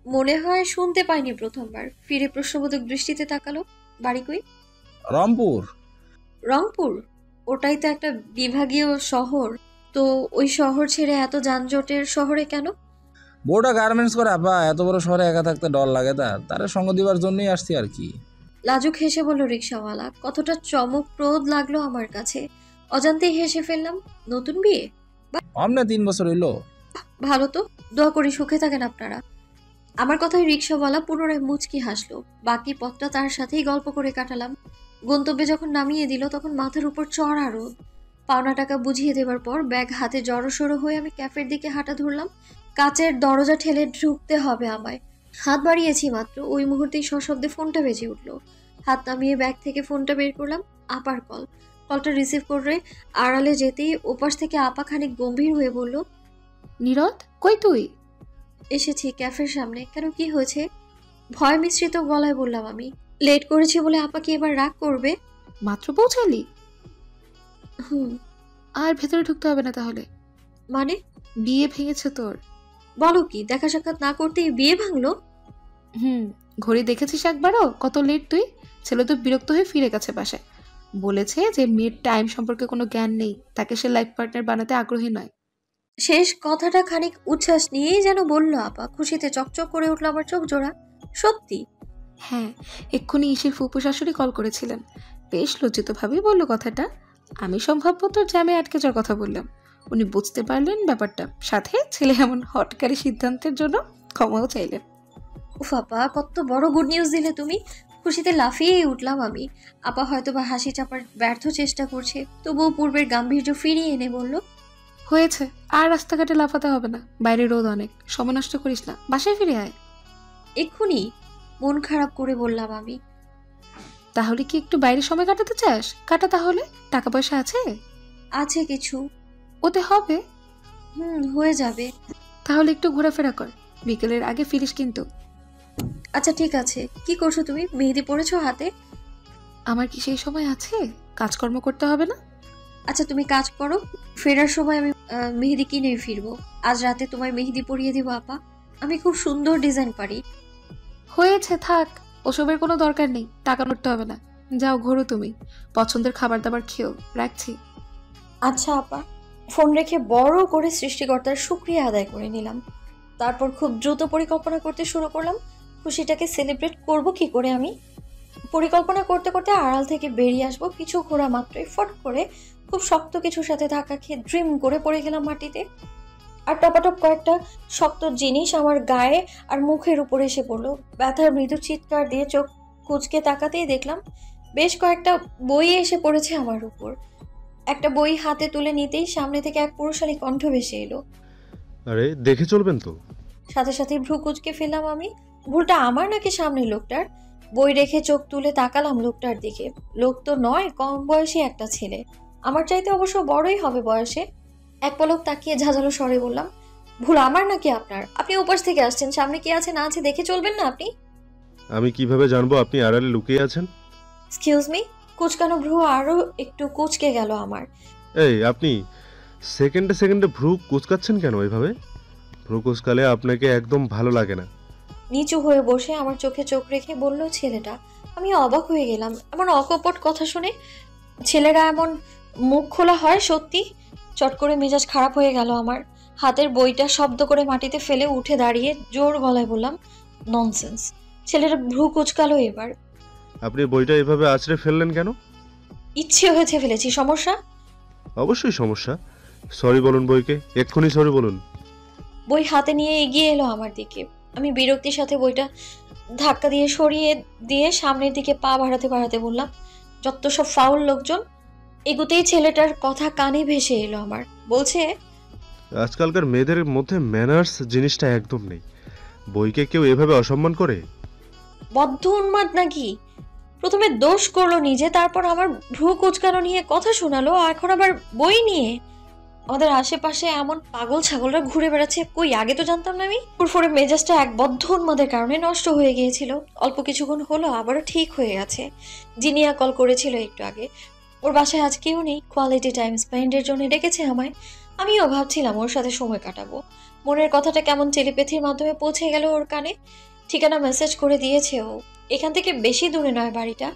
মনে হয় শুনতে পাইনি প্রথমবার। ফিরে প্রশ্নবোধক দৃষ্টিতে তাকালো, বাড়ি কই? রংপুর। রংপুর? ওটাই তো একটা বিভাগীয় শহর, তো ওই শহর ছেড়ে এত যানজটের শহরে কেন? বউটা গার্মেন্টস করে আপা, এত বড় শহরে একা থাকতে ডর লাগে, তারে সঙ্গ দিবার জন্যই আসছি আর কি। লাজুক হেসে বলল রিক্সাওয়ালা। কতটা চমকপ্রদ লাগলো আমার কাছে, অজান্তেই হেসে ফেললাম। নতুন বিয়ে? অমনে 3 বছর হইলো। ভালো তো, দোয়া করি সুখে থাকেন আপনারা। আমার কথায় রিক্সাওয়ালা পুনরায় মুচকি হাসলো। বাকি পথটা তার সাথেই গল্প করে কাটালাম। গন্তব্যে যখন নামিয়ে দিল তখন মাথার উপর চড়া রোদ। পাওনা টাকা বুঝিয়ে দেবার পর ব্যাগ হাতে জড়সড়ো হয়ে আমি ক্যাফের দিকে হাঁটা ধরলাম। কাচের দরজা ঠেলে ঢুকতে হবে আমায়। হাত বাড়িয়েছি মাত্র, ওই মুহূর্তেই সশব্দে ফোনটা বেজে উঠল। হাত নামিয়ে ব্যাগ থেকে ফোনটা বের করলাম। আপার কল। কলটা রিসিভ করে আড়ালে যেতেই ওপাশ থেকে আপা খানিক গম্ভীর হয়ে বলল, নীরদ, কই তুই? এসেছি ক্যাফের সামনে। কেন, কি হয়েছে? ভয় মিশ্রিত গলায় বললাম আমি। লেট করেছি বলে আপা কি এবার রাগ করবে? মাত্র পৌঁছালি? হুম। আর ভেতরে ঢুকতে হবে না তাহলে? মানে? বিয়ে ভেঙেছে তোর? বলো কি, দেখা সাক্ষাৎ না করতেই বিয়ে ভাঙলো? ঘড়ি দেখেছিস একবারও? কত লেট তুই? ছেলে তো বিরক্ত হয়ে ফিরে গেছে বাসায়। বলেছে যে মেয়ের টাইম সম্পর্কে কোনো জ্ঞান নেই, তাকে সে লাইফ পার্টনার বানাতে আগ্রহী নয়। শেষ কথাটা খানিক উচ্ছ্বাস নিয়েই যেন বলল আপা। খুশিতে চকচক করে উঠলো আমার চোখ জোড়া। সত্যি? হ্যাঁ, এক্ষুনি ইসির ফুপু শাশুড়ি কল করেছিলেন। বেশ লজ্জিতভাবেই বলল কথাটা। আমি সম্ভাব্য তোর জ্যামে আটকে যাওয়ার কথা বললাম। উনি বুঝতে পারলেন ব্যাপারটা, সাথে ছেলে এমন হটকারী সিদ্ধান্তের জন্য ক্ষমাও চাইলেন। উফ আপা, কত বড় গুড নিউজ দিলে তুমি। খুশিতে লাফিয়েই উঠলাম আমি। আপা হয়তো বা হাসি চাপার ব্যর্থ চেষ্টা করছে, তবুও পূর্বের গাম্ভীর্য ফিরিয়ে এনে বলল, হয়েছে, আর রাস্তাঘাটে লাফাতে হবে না। বাইরে রোদ অনেক, সময় নষ্ট করিস না, বাসায় ফিরে আয়। এক্ষুনি? মন খারাপ করে বললাম আমি। তাহলে কি একটু বাইরে সময় কাটাতে চাস? কাটা তাহলে। টাকা পয়সা আছে? আছে কিছু। ওতে হবে। হয়ে যাবে। তাহলে একটু ঘোরাফেরা কর, বিকেলের আগে ফিরিস কিন্তু। আচ্ছা ঠিক আছে। কি করছো তুমি? মেহেদি পড়েছো হাতে? আমার কি সেই সময় আছে? কাজকর্ম করতে হবে না? আচ্ছা তুমি কাজ করো, ফেরার সময় আমি মেহেদি কিনে ফিরবো। আজ রাতে তোমায় মেহেদি পরিয়ে দিব আপা। আমি খুব সুন্দর ডিজাইন পারি। হয়েছে, থাক, ওসবের কোনো দরকার নেই। টাকা নড়তে হবে না। যাও ঘোরো তুমি, পছন্দের খাবার দাবার খেও। রাখছি। আচ্ছা আপা। ফোন রেখে বড় করে সৃষ্টিকর্তার শুকরিয়া আদায় করে নিলাম। তারপর খুব দ্রুত পরিকল্পনা করতে শুরু করলাম। খুশিটাকে সেলিব্রেট করব কি করে আমি। পরিকল্পনা করতে করতে আড়াল থেকে বেরিয়ে আসবো, পিছু ঘোরা মাত্রই ফট করে খুব শক্ত কিছুর সাথে ধাক্কা খেয়ে ড্রিম করে পড়ে গেলাম মাটিতে। আর টপাটপ কয়েকটা শক্ত জিনিস আমার গায়ে আর মুখের উপরে এসে পড়লো। ব্যথার মৃদু চিৎকার দিয়ে চোখ কুঁচকে তাকাতেই দেখলাম বেশ কয়েকটা বই এসে পড়েছে আমার উপর। একটা বই হাতে তুলে নিতেই সামনে থেকে এক পুরুষালী কণ্ঠ ভেসে এলো, আরে দেখে চলবেন তো। সাথে সাথে ভ্রু কুঁচকে ফেললাম আমি। ভুলটা আমার নাকি সামনের লোকটার? বই রেখে চোখ তুলে তাকালাম লোকটার দিকে। লোক তো নয়, কম বয়সী একটা ছেলে, আমার চাইতে অবশ্য বড়ই হবে বয়সে। এক পলক তাকিয়ে ঝাঁঝালো স্বরে বললাম, ভুল আমার নাকি আপনার? আপনি উপাস থেকে আসছেন, সামনে কি আছে না আছে দেখে চলবেন না আপনি? আমি কিভাবে জানবো আপনি আড়ালে লুকিয়ে আছেন? Excuse me. কুচকানো ভ্রু আরো একটু কুচকে গেল আমার। এই আপনি সেকেন্ডে সেকেন্ডে ভ্রু কুচকাচ্ছেন কেন এভাবে? ভ্রু কুচকালে আপনাকে একদম ভালো লাগে না। নিচু হয়ে বসে আমার চোখে চোখ রেখে বলল ছেলেটা। আমি অবাক হয়ে গেলাম এমন অকপট কথা শুনে। ছেলেরা এমন মুখ খোলা হয় সত্যি? চট করে মেজাজ খারাপ হয়ে গেল আমার। হাতের বইটা শব্দ করে মাটিতে ফেলে উঠে দাঁড়িয়ে জোর গলায় বললাম, ননসেন্স। ছেলেরা ভ্রু কুচকালো এবার। আপনি বইটা এভাবে আছড়ে ফেললেন কেন? ইচ্ছে হয়েছে ফেলেছি, সমস্যা? অবশ্যই সমস্যা। সরি বলুন বইকে, এক্ষুনি সরি বলুন। বই হাতে নিয়ে এগিয়ে এলো আমার দিকে। আমি বিরক্তির সাথে বইটা ধাক্কা দিয়ে সরিয়ে দিয়ে সামনের দিকে পা বাড়াতে বাড়াতে বললাম, যত সব ফাউল লোকজন। এগুতেই ছেলেটার কথা কানে ভেসে এলো আমার। বলছে, আজকালকার মেয়েদের মধ্যে ম্যানার্স জিনিসটা একদম নেই। বইকে কেউ এভাবে অসম্মান করে? বদ্ধ উন্মাদ নাকি? প্রথমে দোষ করলো নিজে, তারপর আমার ভ্রু কুচকানো নিয়ে কথা শোনালো, এখন আবার বই নিয়ে। আমাদের আশেপাশে এমন পাগল ছাগলরা ঘুরে বেড়াচ্ছে, কই আগে তো জানতাম না আমি। ফুরফুরে মেজাজটা এক বদ্ধ উন্মাদের কারণে নষ্ট হয়ে গিয়েছিল। অল্প কিছুক্ষণ হলো আবারও ঠিক হয়ে গেছে। জিনিয়া কল করেছিল একটু আগে। ওর বাসায় আজ কেউ নেই, কোয়ালিটি টাইম স্পেন্ডের জন্য ডেকেছে আমায়। আমিও ভাবছিলাম ওর সাথে সময় কাটাবো। মনের কথাটা কেমন টেলিপ্যাথির মাধ্যমে পৌঁছে গেল ওর কানে। ঠিকানা মেসেজ করে দিয়েছে ও। এখান থেকে বেশি দূরে নয় বাড়িটা।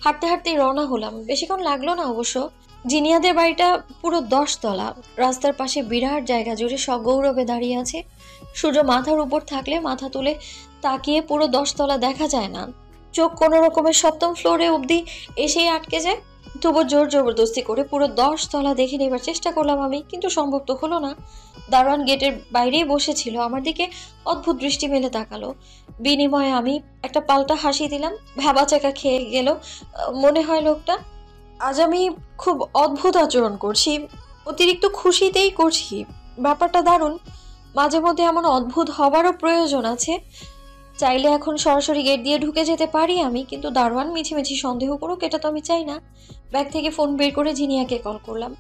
হাঁটতে হাঁটতে রওনা হলাম, বেশিক্ষণ লাগলো না অবশ্য। জিনিয়াদের বাড়িটা পুরো 10 তলা। রাস্তার পাশে বিরাট জায়গা জুড়ে সগৌরবে দাঁড়িয়ে আছে। সূর্য মাথার উপর থাকলে মাথা তুলে তাকিয়ে পুরো 10 তলা দেখা যায় না। চোখ কোনো রকমের 7ম ফ্লোরে অবধি এসেই আটকে যায়। তবু জোর জবরদস্তি করে পুরো 10 তলা দেখে নেবার চেষ্টা করলাম আমি, কিন্তু সম্ভব তো হলো না। দারোয়ান গেটের বাইরেই বসেছিল, আমার দিকে অদ্ভুত দৃষ্টি মেলে তাকালো। বিনিময়ে আমি একটা পাল্টা হাসি দিলাম। ভ্যাবাচাকা খেয়ে গেল মনে হয় লোকটা। আজ আমি খুব অদ্ভুত আচরণ করছি, অতিরিক্ত খুশিতেই করছি। ব্যাপারটা দারুণ। মাঝে মধ্যে এমন অদ্ভুত হবারও প্রয়োজন আছে। চাইলে এখন সরাসরি গেট দিয়ে ঢুকে যেতে পারি আমি, কিন্তু দারোয়ান মিছিমিছি সন্দেহ করুক এটা তো আমি চাই না। ব্যাগ থেকে ফোন বের করে জিনিয়াকে কল করলাম।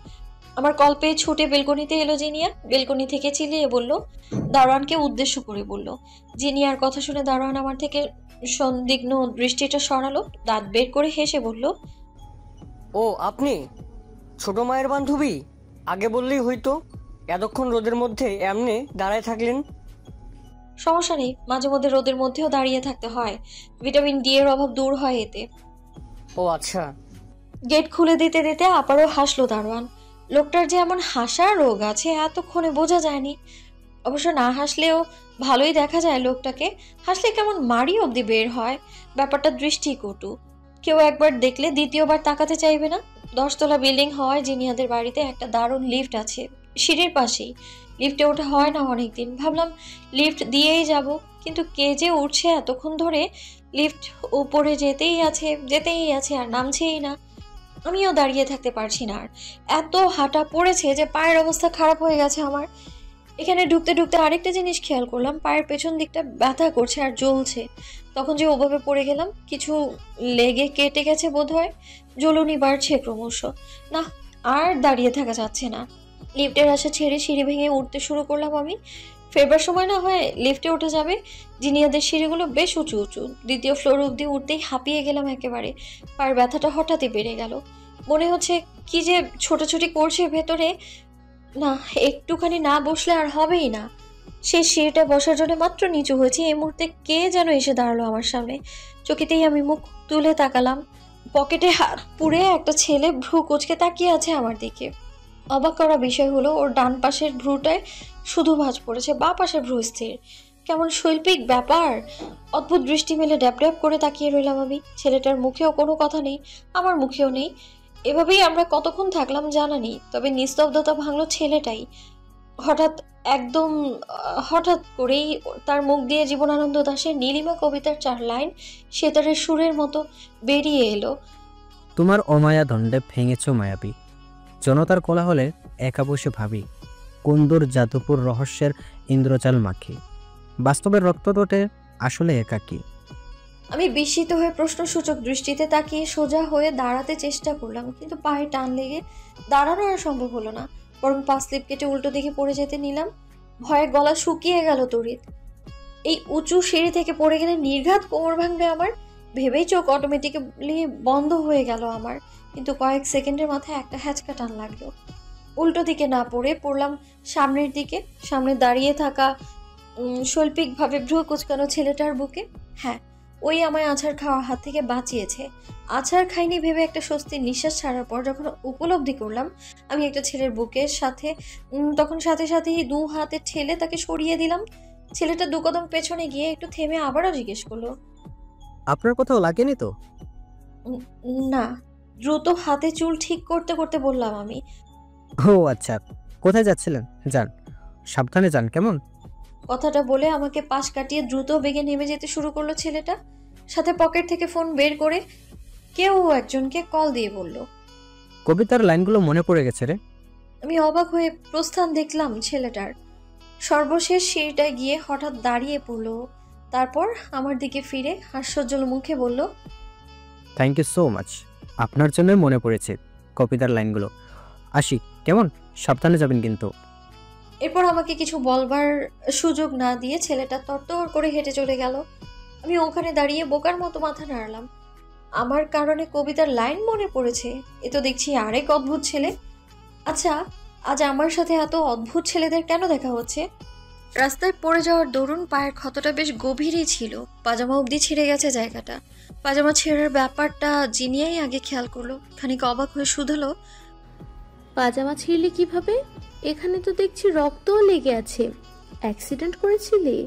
আমার কল পেয়ে ছুটে বেলকনিতে এলো জিনিয়া। বেলকনি থেকে চিল্লিয়ে বলল, দারোয়ানকে উদ্দেশ্য করে বলল। জিনিয়ার কথা শুনে দারোয়ান আমার থেকে সন্দিগ্ধ দৃষ্টিটা সরালো, দাঁত বের করে হেসে বলল, ও আপনি ছোট মায়ের বান্ধবী? আগে বললেই হইতো, এতক্ষণ রোদের মধ্যে এমনি দাঁড়ায় থাকলেন। সমস্যা নেই, মাঝে মধ্যে রোদের মধ্যেও দাঁড়িয়ে থাকতে হয়, ভিটামিন ডি এর অভাব দূর হয় এতে। ও আচ্ছা। গেট খুলে দিতে দিতে আবারও হাসলো দারোয়ান। লোকটার যে এমন হাসার রোগ আছে এতক্ষণে বোঝা যায়নি। অবশ্য না হাসলেও ভালোই দেখা যায় লোকটাকে। হাসলে কেমন মারি অবধি বের হয়। ব্যাপারটা দৃষ্টিকটু। কেউ একবার দেখলে দ্বিতীয়বার তাকাতে চাইবে না। 10 তলা বিল্ডিং হওয়ায় জিনিয়াদের বাড়িতে একটা দারুণ লিফট আছে সিঁড়ির পাশেই। লিফটে ওঠা হয় না অনেকদিন। ভাবলাম লিফট দিয়েই যাব, কিন্তু কে যে উঠছে এতক্ষণ ধরে। লিফট উপরে যেতেই আছে আর নামছেই না। আমিও দাঁড়িয়ে থাকতে পারছি না আর। এত হাঁটা পড়েছে যে পায়ের অবস্থা খারাপ হয়ে গেছে আমার। এখানে ঢুকতে ঢুকতে আরেকটা জিনিস খেয়াল করলাম, পায়ের পেছন দিকটা ব্যথা করছে আর জ্বলছে। তখন যে ওভাবে পড়ে গেলাম, কিছু লেগে কেটে গেছে বোধহয়। জ্বলুনি বাড়ছে ক্রমশ। না, আর দাঁড়িয়ে থাকা যাচ্ছে না। লিফটের আশা ছেড়ে সিঁড়ি ভেঙে উঠতে শুরু করলাম আমি। ফেরবার সময় না হয় লিফটে উঠে যাবে। জিনিয়াদের সিঁড়িগুলো বেশ উঁচু উঁচু। 2য় ফ্লোর অবধি উঠতেই হাঁপিয়ে গেলাম একেবারে। পায়ের ব্যথাটা হঠাৎই বেড়ে গেল। মনে হচ্ছে কি যে ছোটাছুটি করছে ভেতরে। না, একটুখানি না বসলে আর হবেই না। সেই সিঁড়িটা বসার জন্য মাত্র নিচু হয়েছে, এই মুহূর্তে কে যেন এসে দাঁড়ালো আমার সামনে। চকিতেই আমি মুখ তুলে তাকালাম। পকেটে হাত পুড়ে একটা ছেলে ভ্রু কুঁচকে তাকিয়ে আছে আমার দিকে। অবাক করা বিষয় হলো, ওর ডান পাশের ভ্রুটায় শুধু ভাঁজ পড়েছে, বাঁ পাশের ভ্রু স্থির। কেমন শৈল্পিক ব্যাপার। অদ্ভুত দৃষ্টি মেলে ড্যাব ড্যাব করে তাকিয়ে রইলাম আমি। ছেলেটার মুখেও কোনো কথা নেই, আমার মুখেও নেই। এভাবেই আমরা কতক্ষণ থাকলাম জানা নেই। তবে নিস্তব্ধতা ভাঙলো ছেলেটাই। একদম হঠাৎ করেই তার মুখ দিয়ে জীবনানন্দ দাশের নীলিমা কবিতার 4 লাইন সেতারের সুরের মতো বেরিয়ে এলো। তোমার অমায়া দণ্ডে ভেঙেছ মায়াবী, জনতার কোলাহলে একা বসে ভাবি, কুন্দর জাদুপুর রহস্যের ইন্দ্রজাল মাখি, বাস্তবের রক্তটোটে আসলে একাকী। আমি বিস্মিত হয়ে প্রশ্নসূচক দৃষ্টিতে তাকিয়ে সোজা হয়ে দাঁড়াতে চেষ্টা করলাম, কিন্তু পায়ে টান লেগে দাঁড়ানো আর সম্ভব হলো না। বরং পা স্লিপ কেটে উল্টো দিকে পড়ে যেতে নিলাম। ভয়ে গলা শুকিয়ে গেল তড়িৎ। এই উঁচু সিঁড়ি থেকে পড়ে গেলে নির্ঘাত কোমর ভাঙবে আমার, ভেবেই চোখ অটোমেটিক্যালি বন্ধ হয়ে গেল আমার। কিন্তু কয়েক সেকেন্ডের মাথায় একটা হ্যাচকা টান লাগলো। উল্টো দিকে না পড়লাম সামনের দিকে। সামনে দাঁড়িয়ে থাকা শৈল্পিকভাবে ভ্রু কুচকানো ছেলেটার বুকে। হ্যাঁ, ওই আমায় আছাড় খাওয়ার হাত থেকে বাঁচিয়েছে। আছাড় খাইনি ভেবে একটা স্বস্তির নিঃশ্বাস ছাড়ার পর যখন উপলব্ধি করলাম আমি একটা ছেলের বুকের সাথে, তখন সাথে সাথেই 2 হাতে ঠেলে তাকে সরিয়ে দিলাম। ছেলেটা 2 কদম পেছনে গিয়ে একটু থেমে আবারও জিজ্ঞেস করলো, আপনার কোথাও লাগেনি তো? না। দ্রুত হাতে চুল ঠিক করতে করতে বললাম আমি। ও আচ্ছা, কোথায় যাচ্ছিলেন? যান, সাবধানে যান, কেমন? কথাটা বলে আমাকে পাশ কাটিয়ে দ্রুত বেগে নেমে যেতে শুরু করলো ছেলেটা। সাথে পকেট থেকে ফোন বের করে কেউ একজনকে কল দিয়ে বলল। কবিতার লাইনগুলো মনে পড়ে গেছে রে। আমি অবাক হয়ে প্রস্থান দেখলাম ছেলেটার। সর্বশেষ সিঁড়িটায় গিয়ে হঠাৎ দাঁড়িয়ে পড়লো। তারপর আমার দিকে ফিরে হাস্যোজ্জ্বল মুখে বলল, থ্যাংক ইউ সো মাচ, আপনার জন্যই মনে পড়েছে কবিতার লাইনগুলো। আসি, কেমন? সাবধানে যাবেন কিন্তু। এরপর আমাকে কিছু বলবার সুযোগ না দিয়ে ছেলেটা তরতর করে হেঁটে চলে গেল। আমি ওখানে দাঁড়িয়ে বোকার মতো মাথা নাড়লাম। আমার কারণে কবিতার লাইন মনে পড়েছে। এ তো দেখছি আরেক অদ্ভুত ছেলে। আচ্ছা, আজ আমার সাথে এত অদ্ভুত ছেলেদের কেন দেখা হচ্ছে? রাস্তায় পড়ে যাওয়ার দরুন পায়ের ক্ষতটা বেশ গভীরই ছিল। পাজামা অবধি ছিঁড়ে গেছে জায়গাটা। পাজামা ছেঁড়ার ব্যাপারটা জিনিয়াই আগে খেয়াল করলো। খানিক অবাক হয়ে শুধালো, পাজামা ছিঁড়লি কিভাবে? এখানে তো দেখছি রক্তও লেগে আছে। অ্যাক্সিডেন্ট করেছিলি?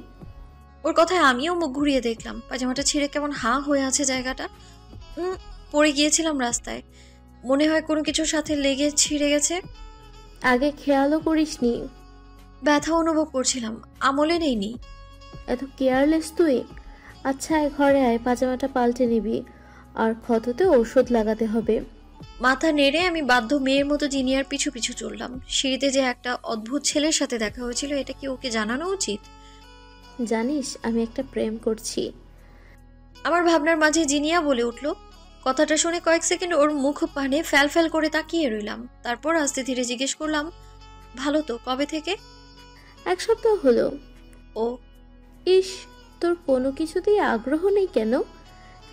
ওর কথায় আমিও মুখ ঘুরিয়ে দেখলাম। পাজামাটা ছিঁড়ে কেমন হাঁ হয়ে আছে জায়গাটা। পড়ে গিয়েছিলাম রাস্তায়, মনে হয় কোনো কিছুর সাথে লেগে ছিঁড়ে গেছে। আগে খেয়ালও করিসনি? ব্যথা অনুভব করছিলাম, আমলে নেইনি। এত কেয়ারলেস তুই? আচ্ছা, ঘরে আয়, পাজামাটা পাল্টে নিবি, আর ক্ষততে ওষুধ লাগাতে হবে। মাথা নেড়ে আমি বাধ্য মেয়ের মতো জিনিয়ার পিছু পিছু চললাম। সিঁড়িতে যে একটা অদ্ভুত ছেলের সাথে দেখা হয়েছিল, এটা কি ওকে জানানো উচিত? জানিস, আমি একটা প্রেম করছি। আমার ভাবনার মাঝে জিনিয়া বলে উঠল। কথাটা শুনে কয়েক সেকেন্ড ওর মুখ পানে ফ্যাল ফ্যাল করে তাকিয়ে রইলাম। তারপর আস্তে ধীরে জিজ্ঞেস করলাম, ভালো তো? কবে থেকে? 1 সপ্তাহ হলো। ও, ইস, তোর কোনো কিছুতেই আগ্রহ নেই কেন?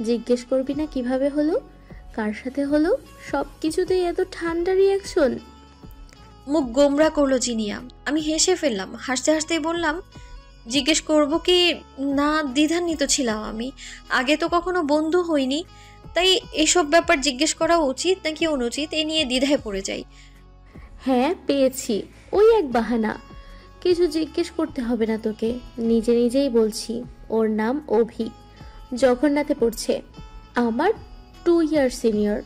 জিজ্ঞেস করবি না কিভাবে হলো, কার সাথে হলো? সব কিছুতেই এত ঠান্ডা রিয়াকশন। মুখ গোমরা করলো জিনিয়া। আমি হেসে ফেললাম। হাসতে হাসতেই বললাম, জিজ্ঞেস করব কি না দ্বিধান্বিত ছিলাম আমি। আগে তো কখনো বন্ধু হইনি, তাই এসব ব্যাপার জিজ্ঞেস করা উচিত নাকি অনুচিত এ নিয়ে দ্বিধায় পড়ে যাই। হ্যাঁ, পেয়েছি। ওই এক বাহানা। কিছু জিজ্ঞেস করতে হবে না তোকে, নিজে নিজেই বলছি। ওর নাম অভি, জগন্নাথে পড়ছে। আমার 2 ইয়ার সিনিয়র।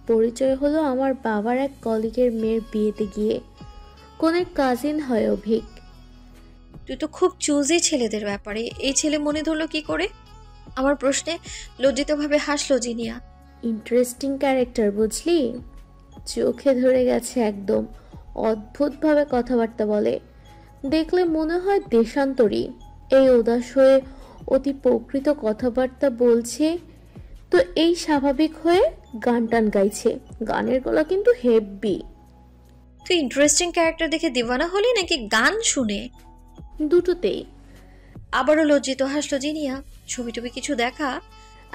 পরিচয় হলো আমার বাবার এক কলিগের মেয়ের বিয়েতে গিয়ে। কোনের কাজিন হয় অভিক। তুই তো খুব চুজি ছেলেদের ব্যাপারে। এই ছেলে মনে ধরলো কি করে? আমার প্রশ্নে লজ্জিতভাবে হাসলো জিনিয়া। ইন্টারেস্টিং ক্যারেক্টার, বুঝলি? চোখে ধরে গেছে একদম। অদ্ভুতভাবে কথাবার্তা বলে, দেখলে মনে হয় দেশান্তরী। এই উদাস হয়ে অতি প্রকৃত কথাবার্তা বলছে তো এই স্বাভাবিক হয়ে গান টান গাইছে। গানের গলা কিন্তু হেভি। তুই ইন্টারেস্টিং ক্যারেক্টার দেখে দিওয়ানা হলি নাকি গান শুনে? দুটোতেই। আবারও লজ্জিত হাসলো জিনিয়া। ছবি টবি কিছু দেখা?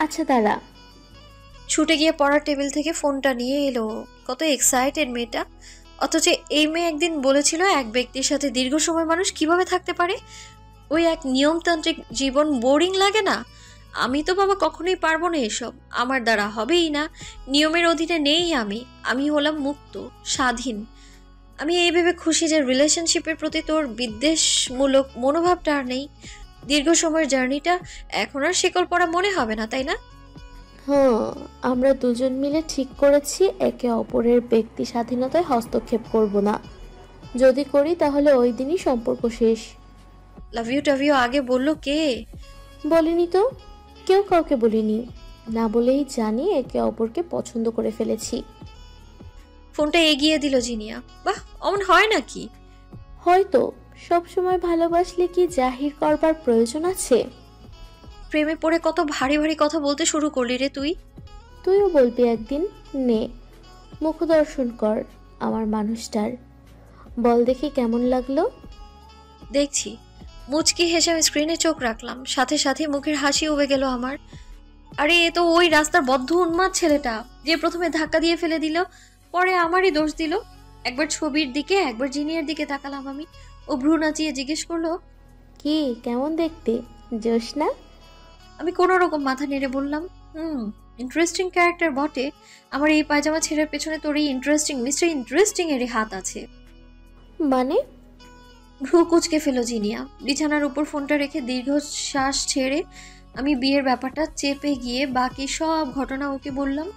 আচ্ছা দাঁড়া। ছুটে গিয়ে পড়ার টেবিল থেকে ফোনটা নিয়ে এলো। কত এক্সাইটেড মেয়েটা! অথচ এই মেয়ে একদিন বলেছিল এক ব্যক্তির সাথে দীর্ঘ সময় মানুষ কিভাবে থাকতে পারে। ওই এক নিয়মতান্ত্রিক জীবন বোরিং লাগে না? আমি তো বাবা কখনোই পারবো না এসব। আমার দ্বারা হবেই না। নিয়মের অধীনে নেই আমি হলাম মুক্ত, স্বাধীন। আমি এই ভেবে খুশি যে রিলেশনশিপের প্রতি তোর বিদ্বেষমূলক মনোভাবটা আর নেই। দীর্ঘ সময়ের জার্নিটা এখন আর শিকল পড়া মনে হবে না, তাই না? হ্যাঁ, আমরা দুজন মিলে ঠিক করেছি একে অপরের ব্যক্তি স্বাধীনতায় হস্তক্ষেপ করব না। যদি করি তাহলে ওই দিনই সম্পর্ক শেষ। লাভ ইউ টাভ ইউ আগে বললো কে? বলিনি তো, কেউ কাউকে বলিনি। না বলেই জানি একে অপরকে পছন্দ করে ফেলেছি। ফোনটা এগিয়ে দিল জিনিয়া। বাহ, অমন হয় নাকি? হয়তো। সব সময় ভালোবাসলে কি জাহির করবার প্রয়োজন আছে? প্রেমে পড়ে কত ভারী ভারী কথা বলতে শুরু করলি রে তুই। তুইও বলবি একদিন। নে, মুখ দর্শন কর আমার মানুষটার। বল দেখি কেমন লাগলো। দেখছি। মুচকি হেসে আমি স্ক্রিনে চোখ রাখলাম। সাথে সাথে মুখের হাসি উবে গেল আমার। আরে এ তো ওই রাস্তার বদ্ধ উন্মাদ ছেলেটা যে প্রথমে ধাক্কা দিয়ে ফেলে দিল, পরে আমারই দোষ দিল। একবার ছবির দিকে একবার জিনিয়ার দিকে তাকালাম আমি। ও ভ্রু নাচিয়ে জিজ্ঞেস করলো, কি কেমন দেখতে? জোশ না? আমি কোনো রকম মাথা নেড়ে বললাম, ইন্টারেস্টিং ক্যারেক্টার বটে। আমার এই পায়জামা ছেঁড়ার পেছনে তোর এই মিস্টার ইন্টারেস্টিং এরই হাত আছে। মানে? ভ্রু কুচকে ফেলো জিনিয়া। বিছানার উপর ফোনটা রেখে দীর্ঘ শ্বাস ছেড়ে আমি বিয়ের ব্যাপারটা চেপে গিয়ে বাকি সব ঘটনা ওকে বললাম।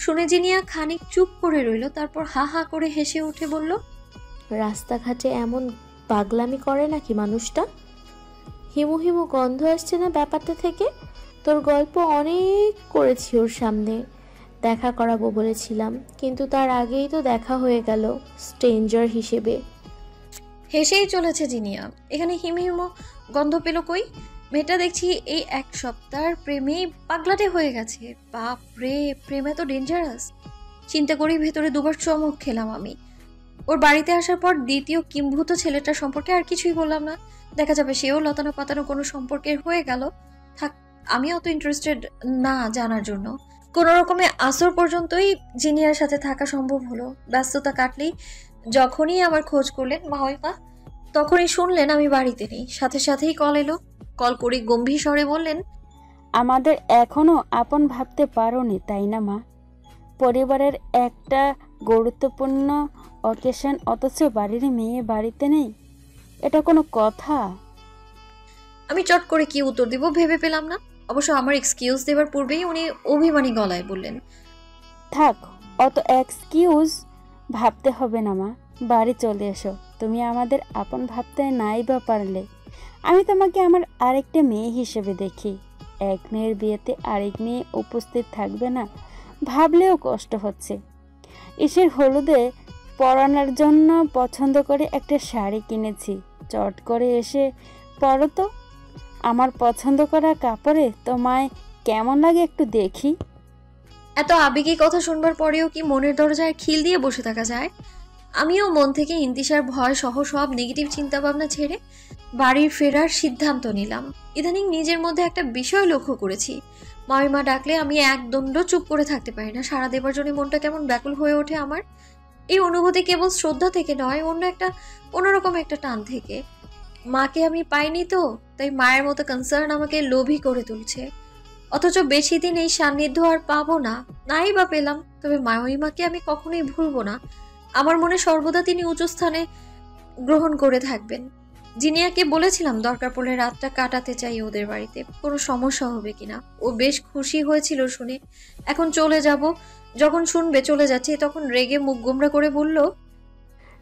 শুনে জিনিয়া খানিক চুপ করে রইল। তারপর হা হা করে হেসে উঠে বলল, রাস্তাঘাটে এমন পাগলামি করে নাকি মানুষটা? হিমু হিমু গন্ধ আসছে না ব্যাপারটা থেকে? তোর গল্প অনেক করেছি ওর সামনে, দেখা করাবো বলেছিলাম, কিন্তু তার আগেই তো দেখা হয়ে গেল স্ট্রেঞ্জার হিসেবে। হেসেই চলেছে জিনিয়া। এখানে হিমু হিমু গন্ধ পেল কই? মেয়েটা দেখছি এই এক সপ্তাহের প্রেমেই পাগলাটে হয়ে গেছে। বাপ রে, প্রেম এত ডেঞ্জারাস! চিন্তা করেই ভেতরে দুবার চমক খেলাম আমি। ওর বাড়িতে আসার পর দ্বিতীয় কিম্ভূত ছেলেটার সম্পর্কে আর কিছুই বললাম না। দেখা যাবে সেও লতানো পাতানো কোনো সম্পর্কের হয়ে গেল। থাক, আমি অত ইন্টারেস্টেড না জানার জন্য। কোনো রকমে আসর পর্যন্তই জিনিয়ার সাথে থাকা সম্ভব হলো। ব্যস্ততা কাটলেই যখনই আমার খোঁজ করলেন মাওইমা, তখনই শুনলেন আমি বাড়িতে নেই। সাথে সাথেই কল এলো। কল করে গম্ভীর স্বরে বললেন, আমাদের এখনো আপন ভাবতে পারোনি তাই না মা? পরিবারের একটা গুরুত্বপূর্ণ অকেশন, অথচ বাড়ির মেয়ে বাড়িতে নেই, এটা কোনো কথা? আমি চট করে কি উত্তর দিব ভেবে পেলাম না। অবশ্য আমার এক্সকিউজ দেবার পূর্বেই উনি অভিমানী গলায় বললেন, থাক, অত এক্সকিউজ ভাবতে হবে না মা, বাড়ি চলে এসো। তুমি আমাদের আপন ভাবতে নাই বা পারলে, আমি তোমাকে আমার আরেকটা মেয়ে হিসেবে দেখি। এক মেয়ের বিয়েতে আরেক মেয়ে উপস্থিত থাকবে না ভাবলেও কষ্ট হচ্ছে। ইসের হলুদে পরানোর জন্য পছন্দ করে একটা শাড়ি কিনেছি, চট করে এসে পরো তো। আমার পছন্দ করা কাপড়ে তোমায় কেমন লাগে একটু দেখি। এত আবেগী কথা শুনবার পরেও কি মনের দরজায় খিল দিয়ে বসে থাকা যায়? আমিও মন থেকে ইন্তিশার ভয় সহ সব নেগেটিভ চিন্তা ভাবনা ছেড়ে বাড়ি ফেরার সিদ্ধান্ত নিলাম। ইদানিং নিজের মধ্যে একটা বিষয় লক্ষ্য করেছি, মামিমা ডাকলে আমি একদণ্ড চুপ করে থাকতে পারি না। সাড়া দেবার জন্য মনটা কেমন ব্যাকুল হয়ে ওঠে আমার। এই অনুভূতি কেবল শ্রদ্ধা থেকে নয়, অন্যরকম একটা টান থেকে। মাকে আমি পাইনি তো, তাই মায়ের মতো কনসার্ন আমাকে লোভী করে তুলছে। অথচ বেশি দিন এই সান্নিধ্য আর পাবো না, নাই বা পেলাম, তবে মামিমাকে আমি কখনোই ভুলবো না। আমার মনে সর্বদা তিনি উঁচু স্থানে গ্রহণ করে থাকবেন। জিনিয়াকে বলেছিলাম দরকার পড়লে রাতটা কাটাতে চাই ওদের বাড়িতে, কোনো সমস্যা হবে কিনা। ও বেশ খুশি হয়েছিল শুনে। এখন চলে যাব, যখন শুনবে চলে যাচ্ছে তখন রেগে মুখ গোমড়া করে বলল,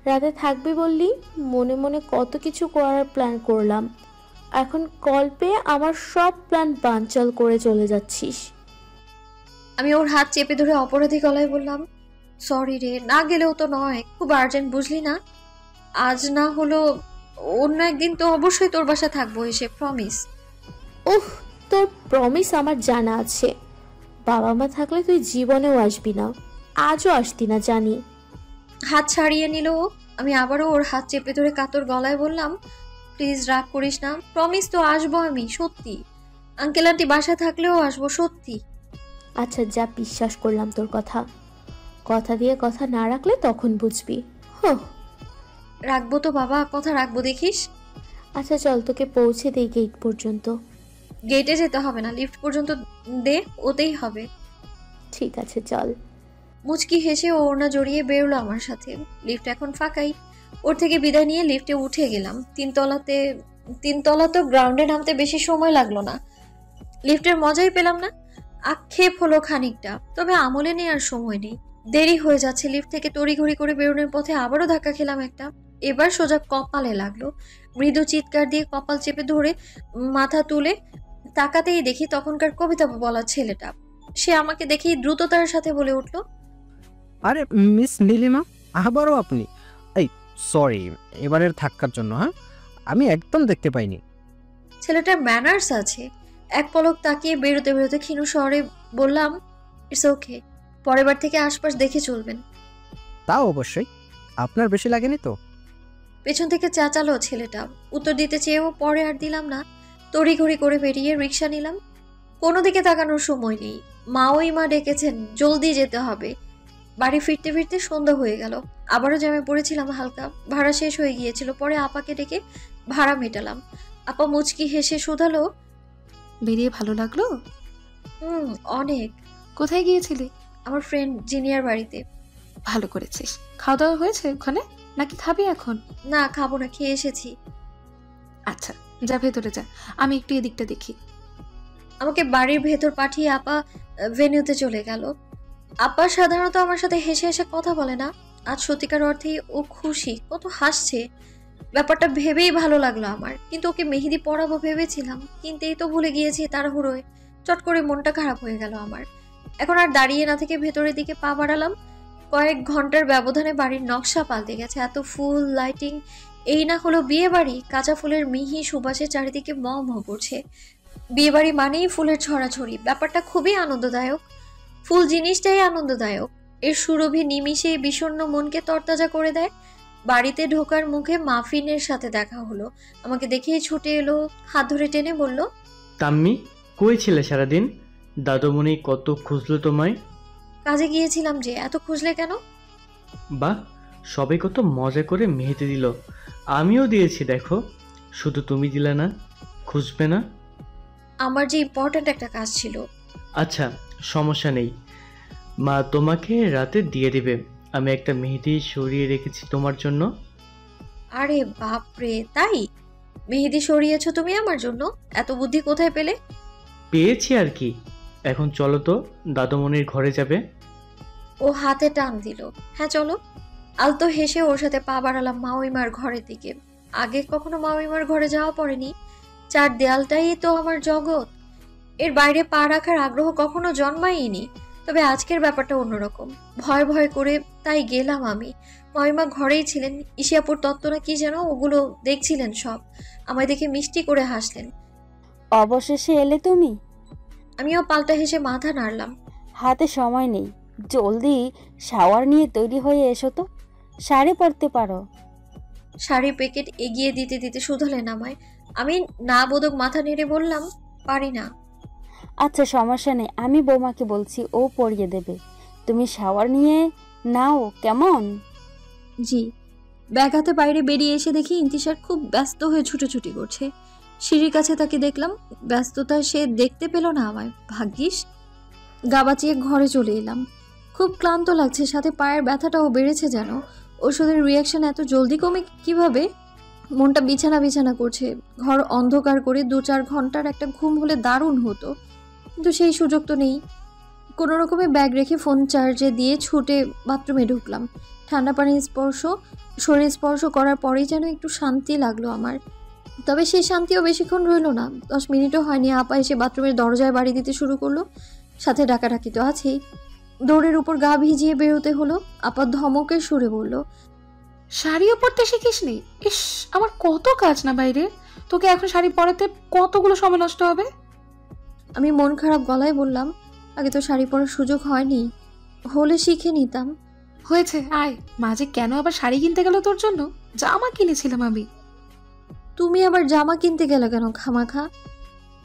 রাতে থাকবি বললি, মনে মনে কত কিছু করার প্ল্যান করলাম, এখন কল পেয়ে আমার সব প্ল্যান বানচাল করে চলে যাচ্ছিস। আমি ওর হাত চেপে ধরে অপরাধী গলায় বললাম, সরি রে, না গেলেও তো নয়, খুব আর্জেন্ট বুঝলি না। আজ না হলো অন্য একদিন তো অবশ্যই তোর বাসা থাকবো এসে, প্রমিস। ওহ, তোর প্রমিস আমার জানা আছে। বাবা মা থাকলে তুই জীবনেও আসবি না, আজও আসতি না জানি। হাত ছাড়িয়ে নিল ও। আমি আবারও ওর হাত চেপে ধরে কাতর গলায় বললাম, প্লিজ রাগ করিস না, প্রমিস তো আসবো আমি, সত্যি। আঙ্কেল আন্টি বাসা থাকলেও আসবো, সত্যি। আচ্ছা যা, বিশ্বাস করলাম তোর কথা। কথা দিয়ে কথা না রাখলে তখন বুঝবি। রাখবো তো বাবা, কথা রাখবো দেখিস। আচ্ছা চল, তোকে পৌঁছে দেই গেট পর্যন্ত। গেটে যেতে হবে না, লিফট পর্যন্ত দে, ওতেই হবে। ঠিক আছে চল। মুচকি হেসে ও ওড়না জড়িয়ে বেরোলো আমার সাথে। লিফট এখন ফাঁকাই। ওর থেকে বিদায় নিয়ে লিফটে উঠে গেলাম। তিনতলা তো গ্রাউন্ডে নামতে বেশি সময় লাগলো না। লিফটের মজাই পেলাম না, আক্ষেপ হলো খানিকটা, তবে আমলে নেওয়ার সময় নেই। দেরি হয়ে যাচ্ছে। লিফট থেকে তড়িঘড়ি করে বেরোনোর পথে আবারও ধাক্কা খেলাম একটা। এবার সোজা কপালে লাগলো। মৃদু চিৎকার দিয়ে কপাল চেপে ধরে মাথা তুলে তাকাতেই দেখি তখনকার কবিতা বলা ছেলেটা। সে আমাকে দেখেই দ্রুততার সাথে বলে উঠল, আরে মিস নীলিমা, আবারও আপনি? এই সরি এবারের ধাক্কার জন্য। হ্যাঁ, আমি একদম দেখতে পাইনি। ছেলেটার ম্যানার্স আছে। এক পলক তাকিয়ে বেরোতে বেরোতে ক্ষীণ স্বরে বললাম, ইটস ওকে, পরের বার থেকে আশপাশ দেখে চলবেন। তাও অবশ্যই, আপনার বেশি লাগেনি তো? পেছন থেকে চেঁচালো ছেলেটা। উত্তর দিতে চেয়েও পরে আর দিলাম না। তড়িঘড়ি করে বেরিয়ে রিক্সা নিলাম। কোনো দিকে তাকানোর সময় নেই। মা ডেকেছেন, জলদি যেতে হবে। বাড়ি ফিরতে ফিরতে সন্ধ্যা হয়ে গেল। আবারও জ্যামে পড়েছিলাম হালকা। ভাড়া শেষ হয়ে গিয়েছিল। পরে আপাকে ডেকে ভাড়া মেটালাম। আপা মুচকি হেসে শুধালো, বেরিয়ে ভালো লাগলো? অনেক। কোথায় গিয়েছিলি? আমার ফ্রেন্ড জিনিয়ার বাড়িতে। ভালো করেছিস। খাওয়া দাওয়া হয়েছে ওখানে, নাকি খাবি এখন? না, খাবো না, খেয়ে এসেছি। আচ্ছা যা, ভেতরে যা, আমি একটু এদিকটা দেখি। আমাকে বাড়ির ভেতর পাঠিয়ে আপা ভেন্যুতে চলে গেল। আপা সাধারণত আমার সাথে হেসে হেসে কথা বলে না, আজ সত্যিকার অর্থেই ও খুশি, কত হাসছে। ব্যাপারটা ভেবেই ভালো লাগলো আমার। কিন্তু ওকে মেহেদি পরাবো ভেবেছিলাম, কিনতেই তো ভুলে গিয়েছি তাড়াহুড়োয়। চট করে মনটা খারাপ হয়ে গেল আমার। এখন আর দাঁড়িয়ে না থেকে ভেতরের দিকে পা বাড়ালাম। কয়েক ঘন্টার ব্যবধানে বাড়ির নকশা পাল্টে গেছে। এত ফুল, লাইটিং, এই না হলো বিয়ে বাড়ি। কাঁচা ফুলের মিহি সুবাসে চারিদিকে ম ম করছে। বিয়ে বাড়ি মানেই ফুলের ছড়াছড়ি। ব্যাপারটা খুবই আনন্দদায়ক। ফুল জিনিসটাই আনন্দদায়ক। এর সুরভি নিমিষে বিষণ্ণ মনকে তরতাজা করে দেয়। বাড়িতে ঢোকার মুখে মাফিনের সাথে দেখা হলো। আমাকে দেখেই ছুটে এলো, হাত ধরে টেনে বলল, তাম্মি, কই ছিলে সারাদিন? দাদুমণি কত খুঁজলো তোমায়। কাজে গিয়েছিলাম যে। এত খুঁজলে কেন? বাহ, সবাই কত মজা করে মেহেদি দিল। আমিও দিয়েছি দেখো। শুধু তুমি দিলে না, খুঁজবে না? আমার যে ইম্পর্ট্যান্ট একটা কাজ ছিল। আচ্ছা, সমস্যা নেই, মা তোমাকে রাতে দিয়ে দিবে। আমি একটা মেহেদি সরিয়ে রেখেছি তোমার জন্য। আরে বাপরে, তাই? মেহেদি সরিয়েছো তুমি আমার জন্য? এত বুদ্ধি কোথায় পেলে? পেয়েছি আর কি। এখন চলো তো, দাদুমণির ঘরে যাবে। ও হাতে টান দিল। হ্যাঁ চলো। আলতো হেসে ওর সাথে পা বাড়ালাম মাওইমার ঘরের দিকে। আগে কখনো মাওইমার ঘরে যাওয়া পড়েনি। চার দেয়ালটাই তো আমার জগৎ। এর বাইরে পা রাখার আগ্রহ কখনো জন্মায়নি। তবে আজকের ব্যাপারটা অন্যরকম। ভয় ভয় করে তাই গেলাম আমি। মাওইমা ঘরেই ছিলেন। ইশিয়াপুর তত্ত্ব না কি যেন, ওগুলো দেখছিলেন সব। আমায় দেখে মিষ্টি করে হাসলেন। অবশেষে এলে তুমি? আমিও পাল্টা হেসে মাথা নাড়লাম। হাতে সময় নেই, জলদি শাওয়ার নিয়ে তৈরি হয়ে এসো তো। শাড়ি পরতে পারো। শাড়ির প্যাকেট এগিয়ে দিতে দিতে শুধালেন আমায়। আমি না বোধক মাথা নেড়ে বললাম, পারি না। আচ্ছা, সমস্যা নেই, আমি বৌমাকে বলছি, ও পরিয়ে দেবে। তুমি শাওয়ার নিয়ে নাও, কেমন? জি। ব্যাগ হাতে বাইরে বেরিয়ে এসে দেখি ইন্তিশার খুব ব্যস্ত হয়ে ছুটোছুটি করছে। সিঁড়ির কাছে তাকে দেখলাম। ব্যস্ততা সে দেখতে পেল না আমায়, ভাগ্যিস। গা বাঁচিয়ে ঘরে চলে এলাম। খুব ক্লান্ত লাগছে, সাথে পায়ের ব্যথাটাও বেড়েছে যেন। ওষুধের রিয়াকশন এত জলদি কমে কিভাবে? মনটা বিছানা বিছানা করছে। ঘর অন্ধকার করে 2-4 ঘন্টার একটা ঘুম হলে দারুণ হতো, কিন্তু সেই সুযোগ তো নেই। কোনো রকমে ব্যাগ রেখে ফোন চার্জে দিয়ে ছুটে বাথরুমে ঢুকলাম। ঠান্ডা পানির স্পর্শ শরীর স্পর্শ করার পরেই যেন একটু শান্তি লাগলো আমার। তবে সেই শান্তিও বেশিক্ষণ রইল না। 10 মিনিটও হয়নি, আপা এসে বাথরুমের দরজায় বাড়ি দিতে শুরু করলো। সাথে ডাকাডাকি তো আছেই। দৌড়ের উপর গা ভিজিয়ে বেরোতে হলো। আপা ধমকের সুরে বলল, শাড়িও পরতে শিখিসনি? ইস, আমার কত কাজ না বাইরে। তোকে এখন শাড়ি পরাতে কতগুলো সময় নষ্ট হবে। আমি মন খারাপ গলায় বললাম, আগে তো শাড়ি পরার সুযোগ হয়নি, হলে শিখে নিতাম। হয়েছে, আয়। মাঝে কেন আবার শাড়ি কিনতে গেল তোর জন্য? জামা কিনেছিলাম আমি। তুমি আবার জামা কিনতে গেলে কেন খামাখা?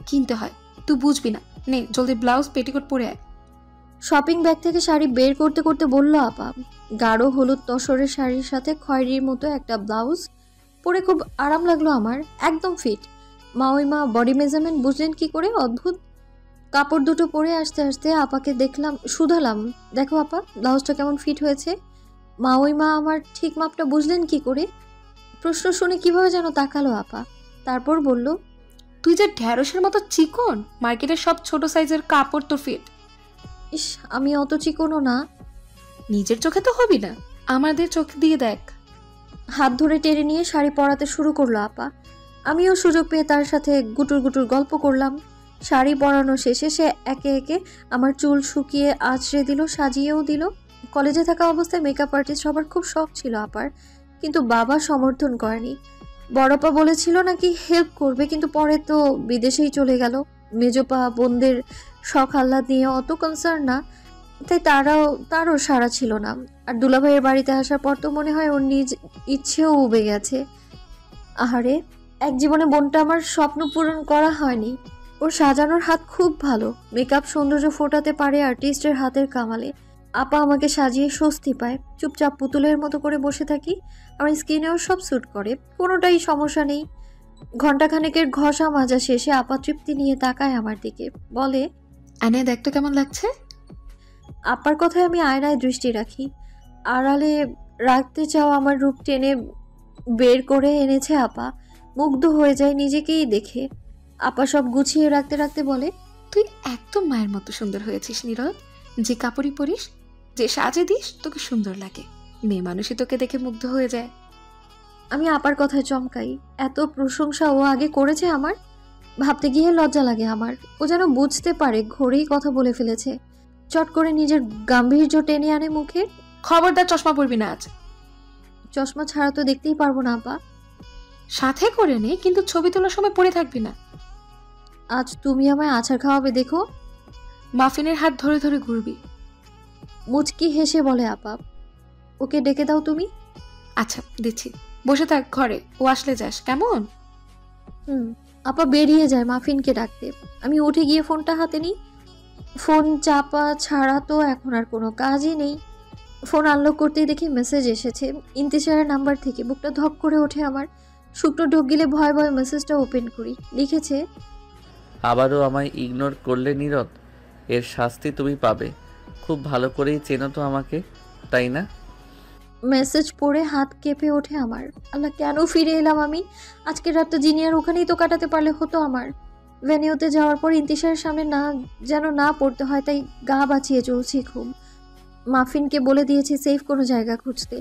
কিনতে হয়, তুই বুঝবি না। নে জলদি ব্লাউজ পেটিকোট পরে আয়। শপিং ব্যাগ থেকে শাড়ি বের করতে করতে বলল আপা। গাঢ় হলুদ তসরের শাড়ির সাথে খয়েরির মতো একটা ব্লাউজ পরে খুব আরাম লাগলো আমার, একদম ফিট। মাওইমা বডি মেজারমেন্ট বুঝলেন কি করে? অদ্ভুত। কাপড় দুটো পরে আসতে আসতে আপাকে দেখলাম, শুধালাম, দেখো আপা ব্লাউজটা কেমন ফিট হয়েছে? মাওইমা আমার ঠিক মাপটা বুঝলেন কি করে? প্রশ্ন শুনে কিভাবে যেন তাকালো আপা। তারপর বলল, তুই যে ঢ্যাঁড়সের মতো চিকন, মার্কেটের সব ছোট সাইজের কাপড় তোর ফিট। ইস, আমি অত চিকনও না। নিজের চোখে তো হবি না, আমাদের চোখ দিয়ে দেখ। হাত ধরে টেনে নিয়ে শাড়ি পরাতে শুরু করলো আপা। আমিও সুযোগ পেয়ে তার সাথে গুটুর গুটুর গল্প করলাম। শাড়ি পরানো শেষে সে একে একে আমার চুল শুকিয়ে আঁচড়ে দিল, সাজিয়েও দিল। কলেজে থাকা অবস্থায় মেকআপ আর্টিস্ট সবার খুব শখ ছিল আপার, কিন্তু বাবা সমর্থন করেনি। বড়পা বলেছিল নাকি হেল্প করবে, কিন্তু পরে তো বিদেশেই চলে গেল। মেজপা বোনদের শখ আহ্লাদ নিয়ে অত কনসার্ন না, তাই তারও সাড়া ছিল না। আর দুলাভাইয়ের বাড়িতে আসার পর তো মনে হয় ওর নিজ ইচ্ছেও উবে গেছে। আহারে, এক জীবনে বোনটা আমার স্বপ্ন পূরণ করা হয়নি। ওর সাজানোর হাত খুব ভালো, মেকআপ সৌন্দর্য ফোটাতে পারে আর্টিস্টের হাতের কামালে। আপা আমাকে সাজিয়ে স্বস্তি পায়। চুপচাপ পুতুলের মতো করে বসে থাকি। আমার স্কিনেও সব স্যুট করে, কোনোটাই সমস্যা নেই। ঘণ্টাখানেকের ঘষা মাজা শেষে আপা তৃপ্তি নিয়ে তাকায় আমার দিকে, বলে, আনে দেখতে কেমন লাগছে? আপার কথায় আমি আয়নায় দৃষ্টি রাখি। আড়ালে রাখতে চাও আমার রূপ টেনে বের করে এনেছে আপা। মুগ্ধ হয়ে যায় নিজেকেই দেখে। আপা সব গুছিয়ে রাখতে রাখতে বলে, তুই একদম মায়ের মতো সুন্দর হয়েছিস নীরদ। যে কাপড়ই পরিস, যে সাজে দিস, তোকে সুন্দর লাগে। মেয়ে মানুষই তোকে দেখে মুগ্ধ হয়ে যায়। আমি আপার কথায় চমকাই। এত প্রশংসা ও আগে করেছে আমার, ভাবতে গিয়ে লজ্জা লাগে আমার। ও যেন বুঝতে পারে ঘরেই কথা বলে ফেলেছে। চট করে নিজের গাম্ভীর্য টেনে আনে মুখে। খবরদার চশমা পরবি না আজ। চশমা ছাড়া তো দেখতেই পারবো না আপা। সাথে করে নে, কিন্তু ছবি তোলার সময় পরে থাকবি না। আজ তুমি আমায় আছাড় খাওয়াবে দেখো। মাফিনের হাত ধরে ধরে ঘুরবি। মুচকি হেসে বলে আপা। ওকে ডেকে দাও তুমি। আচ্ছা দিচ্ছি, বসে থাক ঘরে, ও আসলে যাস কেমন। আপা বেরিয়ে যায় মাফিনকে ডাকতে। আমি উঠে গিয়ে ফোনটা হাতে নিই। ফোন চাপা ছাড়া তো এখন আর কোনো কাজই নেই। ফোন আনলক করতেই দেখি মেসেজ এসেছে ইন্তিশারের নাম্বার থেকে। বুকটা ধক করে ওঠে আমার। শুকনো ঢোক গিলে ভয় ভয় মেসেজটা ওপেন করি। লিখেছে, আবারও আমায় ইগনোর করলে নীরদ, এর শাস্তি তুমি পাবে। খুব ভালো করেই চেনো তো আমাকে, তাই না? মেসেজ পড়ে হাত কেঁপে ওঠে আমার। আল্লাহ, কেন ফিরে এলাম আমি? আজকের রাতটা জিনিয়ার ওখানেই তো কাটাতে পারলে হতো আমার। ভেনিউতে যাওয়ার পর ইন্তিশারের সামনে যেন না পড়তে হয়, তাই গা বাঁচিয়ে চলছি খুব। মাফিনকে বলে দিয়েছি সেফ কোনো জায়গা খুঁজতে,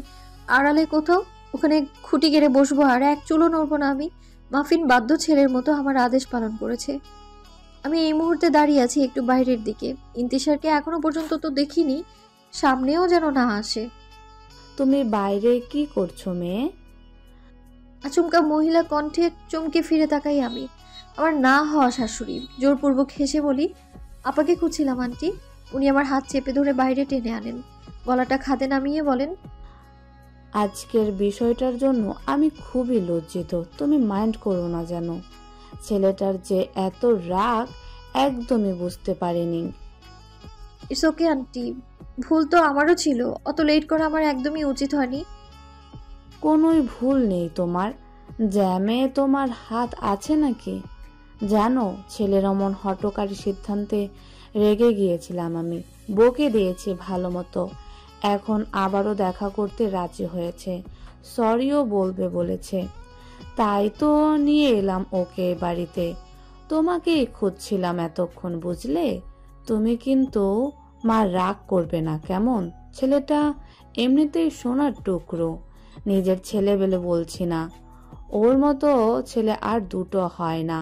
আড়ালে কোথাও। ওখানে খুঁটি গেড়ে বসবো আর এক চুলো নড়বো না আমি। মাফিন বাধ্য ছেলের মতো আমার আদেশ পালন করেছে। আমি এই মুহূর্তে দাঁড়িয়ে আছি একটু বাইরের দিকে। ইন্তিশারকে এখনো পর্যন্ত তো দেখিনি, সামনেও যেন না আসে। তুমি বাইরে কি করছো মেয়ে? আচমকা মহিলা কণ্ঠে চমকে ফিরে তাকাই আমি। আমার না হওয়া শাশুড়ি। জোরপূর্বক হেসে বলি, আপাকে খুঁজছিলাম আন্টি। উনি আমার হাত চেপে ধরে বাইরে টেনে আনেন, গলাটা খাদে নামিয়ে বলেন, আজকের বিষয়টার জন্য আমি খুবই লজ্জিত। তুমি মাইন্ড করো না যেন। ছেলেটার যে এত রাগ একদমই বুঝতে পারিনি। ইটস ওকে আন্টি, ভুল তো আমারও ছিল। অত লেট করা আমার একদমই উচিত হয়নি। কোনোই ভুল নেই তোমার। জ্যামে তোমার হাত আছে নাকি? জানো, ছেলের অমন হঠকারী সিদ্ধান্তে রেগে গিয়েছিলাম আমি, বকে দিয়েছি ভালো মতো। এখন আবারও দেখা করতে রাজি হয়েছে, সরিও বলবে বলেছে। তাই তো নিয়ে এলাম ওকে বাড়িতে। তোমাকেই খুঁজছিলাম এতক্ষণ, বুঝলে? তুমি কিন্তু মা রাগ করবে না কেমন? ছেলেটা এমনিতেই সোনার টুকরো। নিজের ছেলে বলে বলছি না, ওর মতো ছেলে আর দুটো হয় না।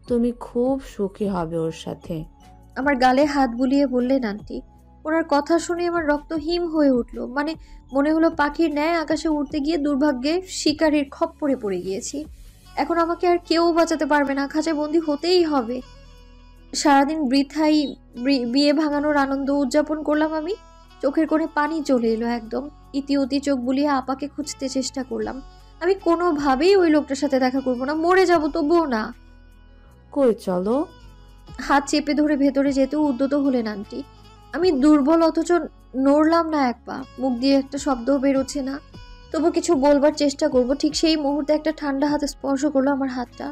তুমি খুব সুখী হবে ওর সাথে। আমার গালে হাত বুলিয়ে বললেন আন্টি। ওনার কথা শুনে আমার রক্ত হিম হয়ে উঠল। মানে মনে হলো পাখির ন্যায় আকাশে উঠতে গিয়ে দুর্ভাগ্যে শিকারীর খপ্পরে পড়ে গিয়েছি। এখন আমাকে আর কেউ বাঁচাতে পারবে না, খাঁচায় বন্দি হতেই হবে। সারাদিন বৃথাই বিয়ে ভাঙানোর আনন্দ উদযাপন করলাম আমি। চোখের কোণে পানি চলে এলো একদম। ইতিউতি চোখ বুলিয়ে আপাকে খুঁজতে চেষ্টা করলাম। আমি কোনোভাবেই ওই লোকটার সাথে দেখা করবো না, মরে যাবো তবুও না। কই চলো। হাত চেপে ধরে ভেতরে যেতেও উদ্যত হলেন আন্টি। আমি দুর্বল, অথচ নড়লাম না এক পা। মুখ দিয়ে একটা শব্দও বেরোচ্ছে না। তবু কিছু বলবার চেষ্টা করব। ঠিক সেই মুহূর্তে একটা ঠান্ডা হাতে স্পর্শ করলো আমার হাতটা।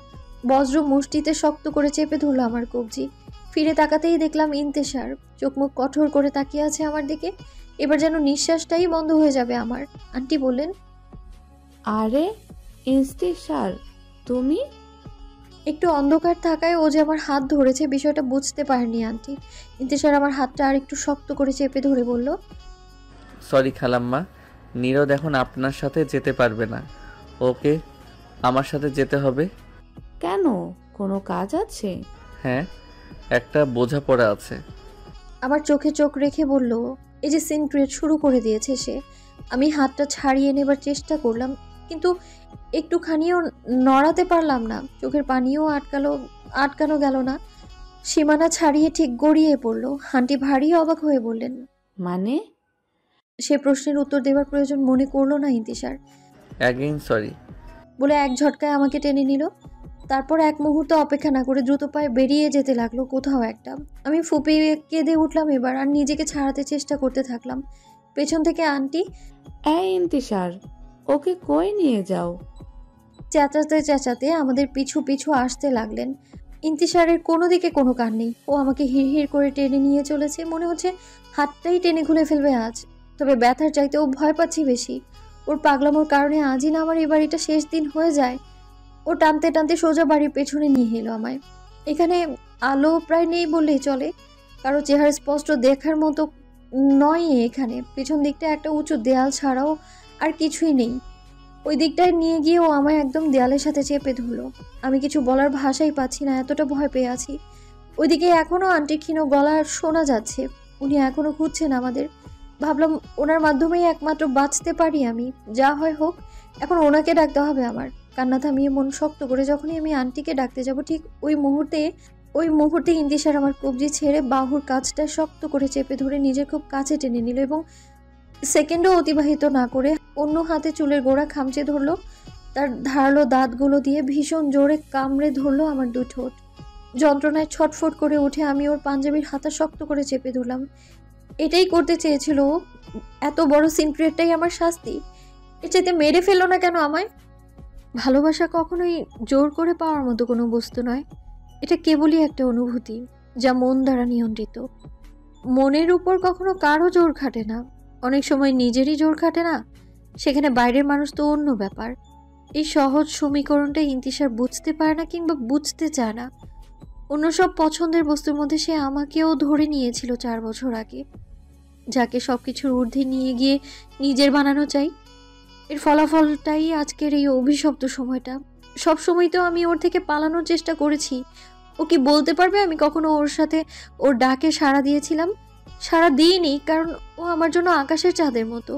বজ্র মুষ্টিতে শক্ত করে চেপে ধরলো আমার কবজি। ফিরে তাকাতেই দেখলাম ইন্তেশার। চোখ মুখ কঠোর করে তাকিয়ে আছে আমার দিকে। এবার যেন নিঃশ্বাসটাই বন্ধ হয়ে যাবে আমার। আন্টি বললেন, আরে ইন্তেশার, তুমি? একটু অন্ধকার থাকায় ও যে আমার হাত ধরেছে বিষয়টা বুঝতে পারেনি আন্টি। ইন্তেশার আমার হাতটা আর একটু শক্ত করে চেপে ধরে বলল, সরি খালাম্মা, নীরদ এখন আপনার সাথে যেতে পারবে না। ওকে আমার সাথে যেতে হবে। কেন, কোনো কাজ আছে? হ্যাঁ, একটা বোঝাপড়া আছে। আমার চোখে চোখ রেখে বলল। এই যে সিন ক্রিয়েট শুরু করে দিয়েছে সে। আমি হাতটা ছাড়িয়ে নেবার চেষ্টা করলাম, কিন্তু একটুখানিও নড়াতে পারলাম না। চোখের পানিও আটকানো গেল না। সীমানা ছাড়িয়ে ঠিক গড়িয়ে পড়লো। আন্টি ভারী অবাক হয়ে বললেন, মানে? সে প্রশ্নের উত্তর দেবার প্রয়োজন মনে করলো না ইন্তিশার। অ্যাগেইন সরি বলে এক ঝটকায় আমাকে টেনে নিল। তারপর এক মুহূর্ত অপেক্ষা না করে দ্রুত পায়ে বেরিয়ে যেতে লাগলো কোথাও একটা। আমি ফুপিয়ে কেঁদে উঠলাম এবার, আর নিজেকে ছাড়াতে চেষ্টা করতে থাকলাম। পেছন থেকে আন্টি, এই ইন্তিশার, ওকে কই নিয়ে যাও? চেঁচাতে চেঁচাতে আমাদের পিছু পিছু আসতে লাগলেন। ইন্তিশারের কোনো দিকে কোনো কান নেই। ও আমাকে হিড়হিড় করে টেনে নিয়ে চলেছে। মনে হচ্ছে হাতটাই টেনে খুলে ফেলবে আজ। তবে ব্যথার চাইতে ও ভয় পাচ্ছি বেশি। ওর পাগলামোর কারণে আজই না আমার এই বাড়িটা শেষ দিন হয়ে যায়। ও টানতে টানতে সোজা বাড়ির পেছনে নিয়ে এলো আমায়। এখানে আলো প্রায় নেই বললেই চলে। কারো চেহারা স্পষ্ট দেখার মতো নয় এখানে। পেছন দিকটা একটা উঁচু দেয়াল ছাড়াও আর কিছুই নেই। ওই দিকটায় নিয়ে গিয়ে ও আমায় একদম দেয়ালের সাথে চেপে ধরলো। আমি কিছু বলার ভাষাই পাচ্ছি না, এতটা ভয় পেয়ে আছি। ওইদিকে এখনও আন্টির ক্ষীণ গলা শোনা যাচ্ছে। উনি এখনও খুঁজছেন আমাদের। ভাবলাম ওনার মাধ্যমেই একমাত্র বাঁচতে পারি আমি। যা হয় হোক, এখন ওনাকে ডাকতে হবে আমার। কান্না থামিয়ে মন শক্ত করে যখনই আমি আন্টিকে ডাকতে যাব, ঠিক ওই মুহূর্তে ইন্তিশার আমার কবজি ছেড়ে বাহুর কাছটা শক্ত করে চেপে ধরে নিজের খুব কাছে টেনে নিল এবং সেকেন্ডও অতিবাহিত না করে অন্য হাতে চুলের গোড়া খামচে ধরলো। তার ধারালো দাঁতগুলো দিয়ে ভীষণ জোরে কামড়ে ধরলো আমার দু ঠোঁট। যন্ত্রণায় ছটফট করে উঠে আমি ওর পাঞ্জাবির হাতা শক্ত করে চেপে ধরলাম। এটাই করতে চেয়েছিল ও। এত বড় সিনক্রেটটাই আমার শাস্তি। এর চাইতে মেরে ফেললো না কেন আমায়? ভালোবাসা কখনোই জোর করে পাওয়ার মতো কোনো বস্তু নয়। এটা কেবলই একটা অনুভূতি, যা মন দ্বারা নিয়ন্ত্রিত। মনের উপর কখনো কারো জোর খাটে না। অনেক সময় নিজেরই জোর খাটে না, সেখানে বাইরের মানুষ তো অন্য ব্যাপার। এই সহজ সমীকরণটা ইন্তিশার বুঝতে পারে না কিংবা বুঝতে চায় না। অন্য সব পছন্দের বস্তুর মধ্যে সে আমাকেও ধরে নিয়েছিল 4 বছর আগে, যাকে সব কিছুর ঊর্ধ্বে নিয়ে গিয়ে নিজের বানানো চাই। এর ফলাফলটাই আজকের এই অভিশপ্ত সময়টা। সব সময় তো আমি ওর থেকে পালানোর চেষ্টা করেছি। ও কি বলতে পারবে আমি কখনো ওর সাথে ওর ডাকে সাড়া দিয়েছিলাম? সাড়া দিইনি, কারণ ও আমার জন্য আকাশের চাঁদের মতো,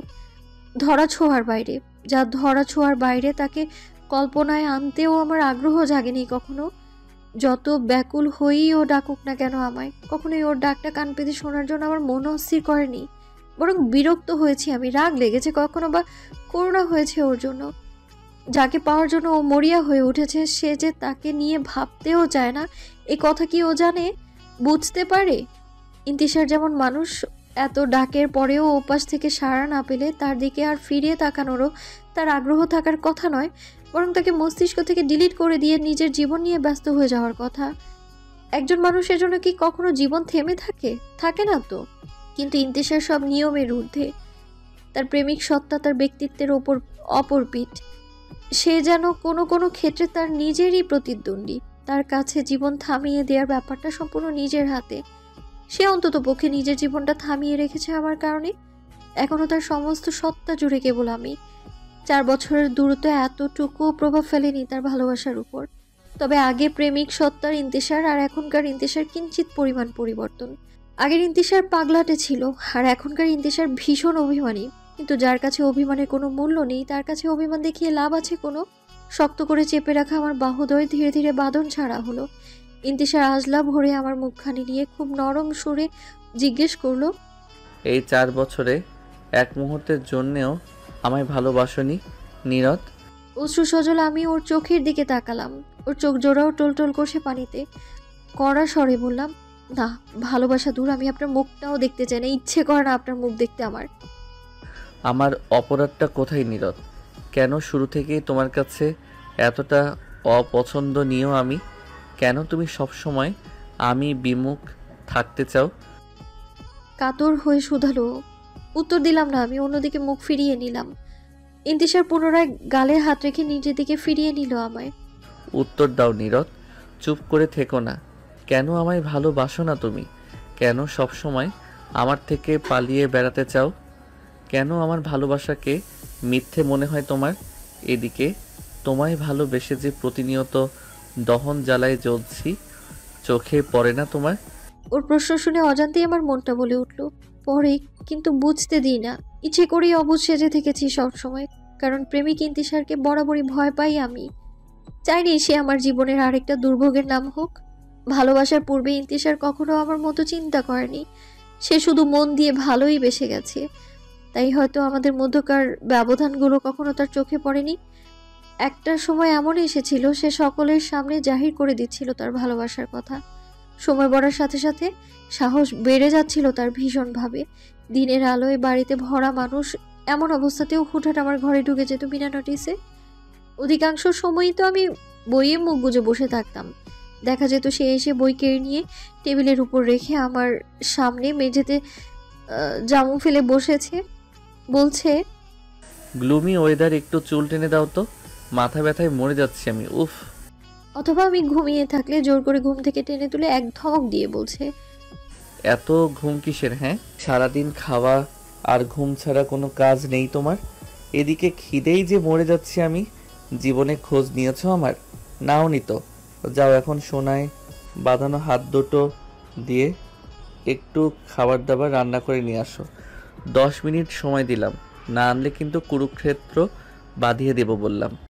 ধরা ছোঁয়ার বাইরে। যা ধরা ছোঁয়ার বাইরে তাকে কল্পনায় আনতেও আমার আগ্রহ জাগেনি কখনো। যত ব্যাকুল হয়েই ও ডাকুক না কেন আমায়, কখনোই ওর ডাকটা কান পেতে শোনার জন্য আমার মন অস্থির করেনি। বরং বিরক্ত হয়েছি আমি, রাগ লেগেছে, কখনো বা করুণা হয়েছে ওর জন্য। যাকে পাওয়ার জন্য ও মরিয়া হয়ে উঠেছে, সে যে তাকে নিয়ে ভাবতেও চায় না, এ কথা কি ও জানে, বুঝতে পারে? ইন্তিশার যেমন মানুষ, এত ডাকের পরেও ওপাশ থেকে সাড়া না পেলে তার দিকে আর ফিরিয়ে তাকানোরও তার আগ্রহ থাকার কথা নয়, বরং তাকে মস্তিষ্ক থেকে ডিলিট করে দিয়ে নিজের জীবন নিয়ে ব্যস্ত হয়ে যাওয়ার কথা। একজন মানুষের জন্য কি কখনো জীবন থেমে থাকে? থাকে না তো। কিন্তু ইন্তিশার সব নিয়মের ঊর্ধ্বে। তার প্রেমিক সত্তা তার ব্যক্তিত্বের ওপর অপর পিঠ। সে যেন কোনো কোনো ক্ষেত্রে তার নিজেরই প্রতিদ্বন্দ্বী। তার কাছে জীবন থামিয়ে দেওয়ার ব্যাপারটা সম্পূর্ণ নিজের হাতে। সে অন্তত পক্ষে নিজের জীবনটা থামিয়ে রেখেছে আমার কারণে। এখনও তার সমস্ত সত্তা জুড়ে কেবল আমি। 4 বছরের দূরত্ব এতটুকুও প্রভাব ফেলেনি তার ভালোবাসার উপর। তবে আগে প্রেমিক সত্তার ইন্তিশার আর এখনকার ইন্তিশার কিঞ্চিত পরিমাণ পরিবর্তন। আগের ইন্তিশার পাগলাটে ছিল, আর এখনকার ইন্তিশার ভীষণ অভিমানী। কিন্তু যার কাছে অভিমানের কোনো মূল্য নেই, তার কাছে অভিমান দেখিয়ে লাভ আছে কোনো? শক্ত করে চেপে রাখা আমার বাহুদ্বয় ধীরে ধীরে বাঁধন ছাড়া হলো। ইন্তিশার আজলা ভরে আমার মুখখানি নিয়ে খুব নরম সুরে জিজ্ঞেস করলো, এই 4 বছরে এক মুহূর্তের জন্যেও আমায় ভালোবাসনি নীরদ? অশ্রু সজল আমি ওর চোখের দিকে তাকালাম। ওর চোখ জোড়াও টলটল করছে পানিতে। কড়া স্বরে বললাম, না, ভালোবাসা দূর, আমি আপনার মুখটাও দেখতে চাই না। ইচ্ছে করে না আপনার মুখ দেখতে আমার। আমার অপরাধটা কোথায় নীরদ? কেন শুরু থেকেই তোমার কাছে এতটা অপছন্দনীয় আমি? কেন তুমি সবসময় আমি বিমুখ থাকতে চাও? কাতর হয়ে শুধালো। উত্তর দিলাম না আমি, অন্যদিকে মুখ ফিরিয়ে নিলাম। ইন্তিশার পুনরায় গালে হাত রেখে নিজের দিকে ফিরিয়ে নিল আমায়। উত্তর দাও নীরদ, চুপ করে থেকো না। কেন আমায় ভালোবাসো না তুমি? কেন সবসময় আমার থেকে পালিয়ে বেড়াতে চাও? কেন আমার ভালোবাসাকে মিথ্যে মনে হয় তোমার? এদিকে তোমায় ভালোবেসে যে প্রতিনিয়ত দহন জ্বালায় জ্বলছি, চোখে পড়ে না তোমার? ওর প্রশ্ন শুনে অজান্তেই আমার মনটা বলে উঠল, পরে, কিন্তু বুঝতে দিই না। ইচ্ছে করেই অবুঝ সেজে থেকেছি সবসময়, কারণ প্রেমিক ইন্তিশারকে বরাবরই ভয় পাই আমি। চাইনি সে আমার জীবনের আরেকটা দুর্ভোগের নাম হোক। ভালোবাসার পূর্বে ইন্তিশার কখনো আমার মতো চিন্তা করেনি। সে শুধু মন দিয়ে ভালোই বেসে গেছে। তাই হয়তো আমাদের মধ্যকার ব্যবধানগুলো কখনো তার চোখে পড়েনি। একটা সময় এমন এসেছিল, সে সকলের সামনে জাহির করে দিচ্ছিল তার ভালোবাসার কথা। সময় বাড়ার সাথে সাথে সাহস বেড়ে যাচ্ছিল তার ভীষণভাবে। দিনের আলোয় বাড়িতে ভরা মানুষ, এমন অবস্থাতেও হুটহাট আমার ঘরে ঢুকে যেত বিনা নোটিসে। অধিকাংশ সময়ই তো আমি বইয়ে মুখ গুজে বসে থাকতাম। দেখা যেত সে এসে বই কেড়ে নিয়ে টেবিলের উপর রেখে আমার সামনে মেঝেতে জামু ফেলে বসেছে। বলছে, গ্লুমি ওয়েদার, একটু চুল টেনে দাও তো, মাথা ব্যথায় মরে যাচ্ছি আমি, উফ। অথবা আমি ঘুমিয়ে থাকলে জোর করে ঘুম থেকে টেনে তুলে এক ধমক দিয়ে বলছে, এত ঘুম কিসের? হ্যাঁ, সারাদিন খাওয়া আর ঘুম ছাড়া কোনো কাজ নেই তোমার? এদিকে খিদেই যে মরে যাচ্ছি আমি। জীবনে খোঁজ নিয়েছো আমার? নাওনি তো। যাও এখন সোনায় বাঁধানো হাত দুটো দিয়ে একটু খাবার দাবার রান্না করে নিয়ে আসো। 10 মিনিট সময় দিলাম, না আনলে কিন্তু কুরুক্ষেত্র বাঁধিয়ে দেব বললাম।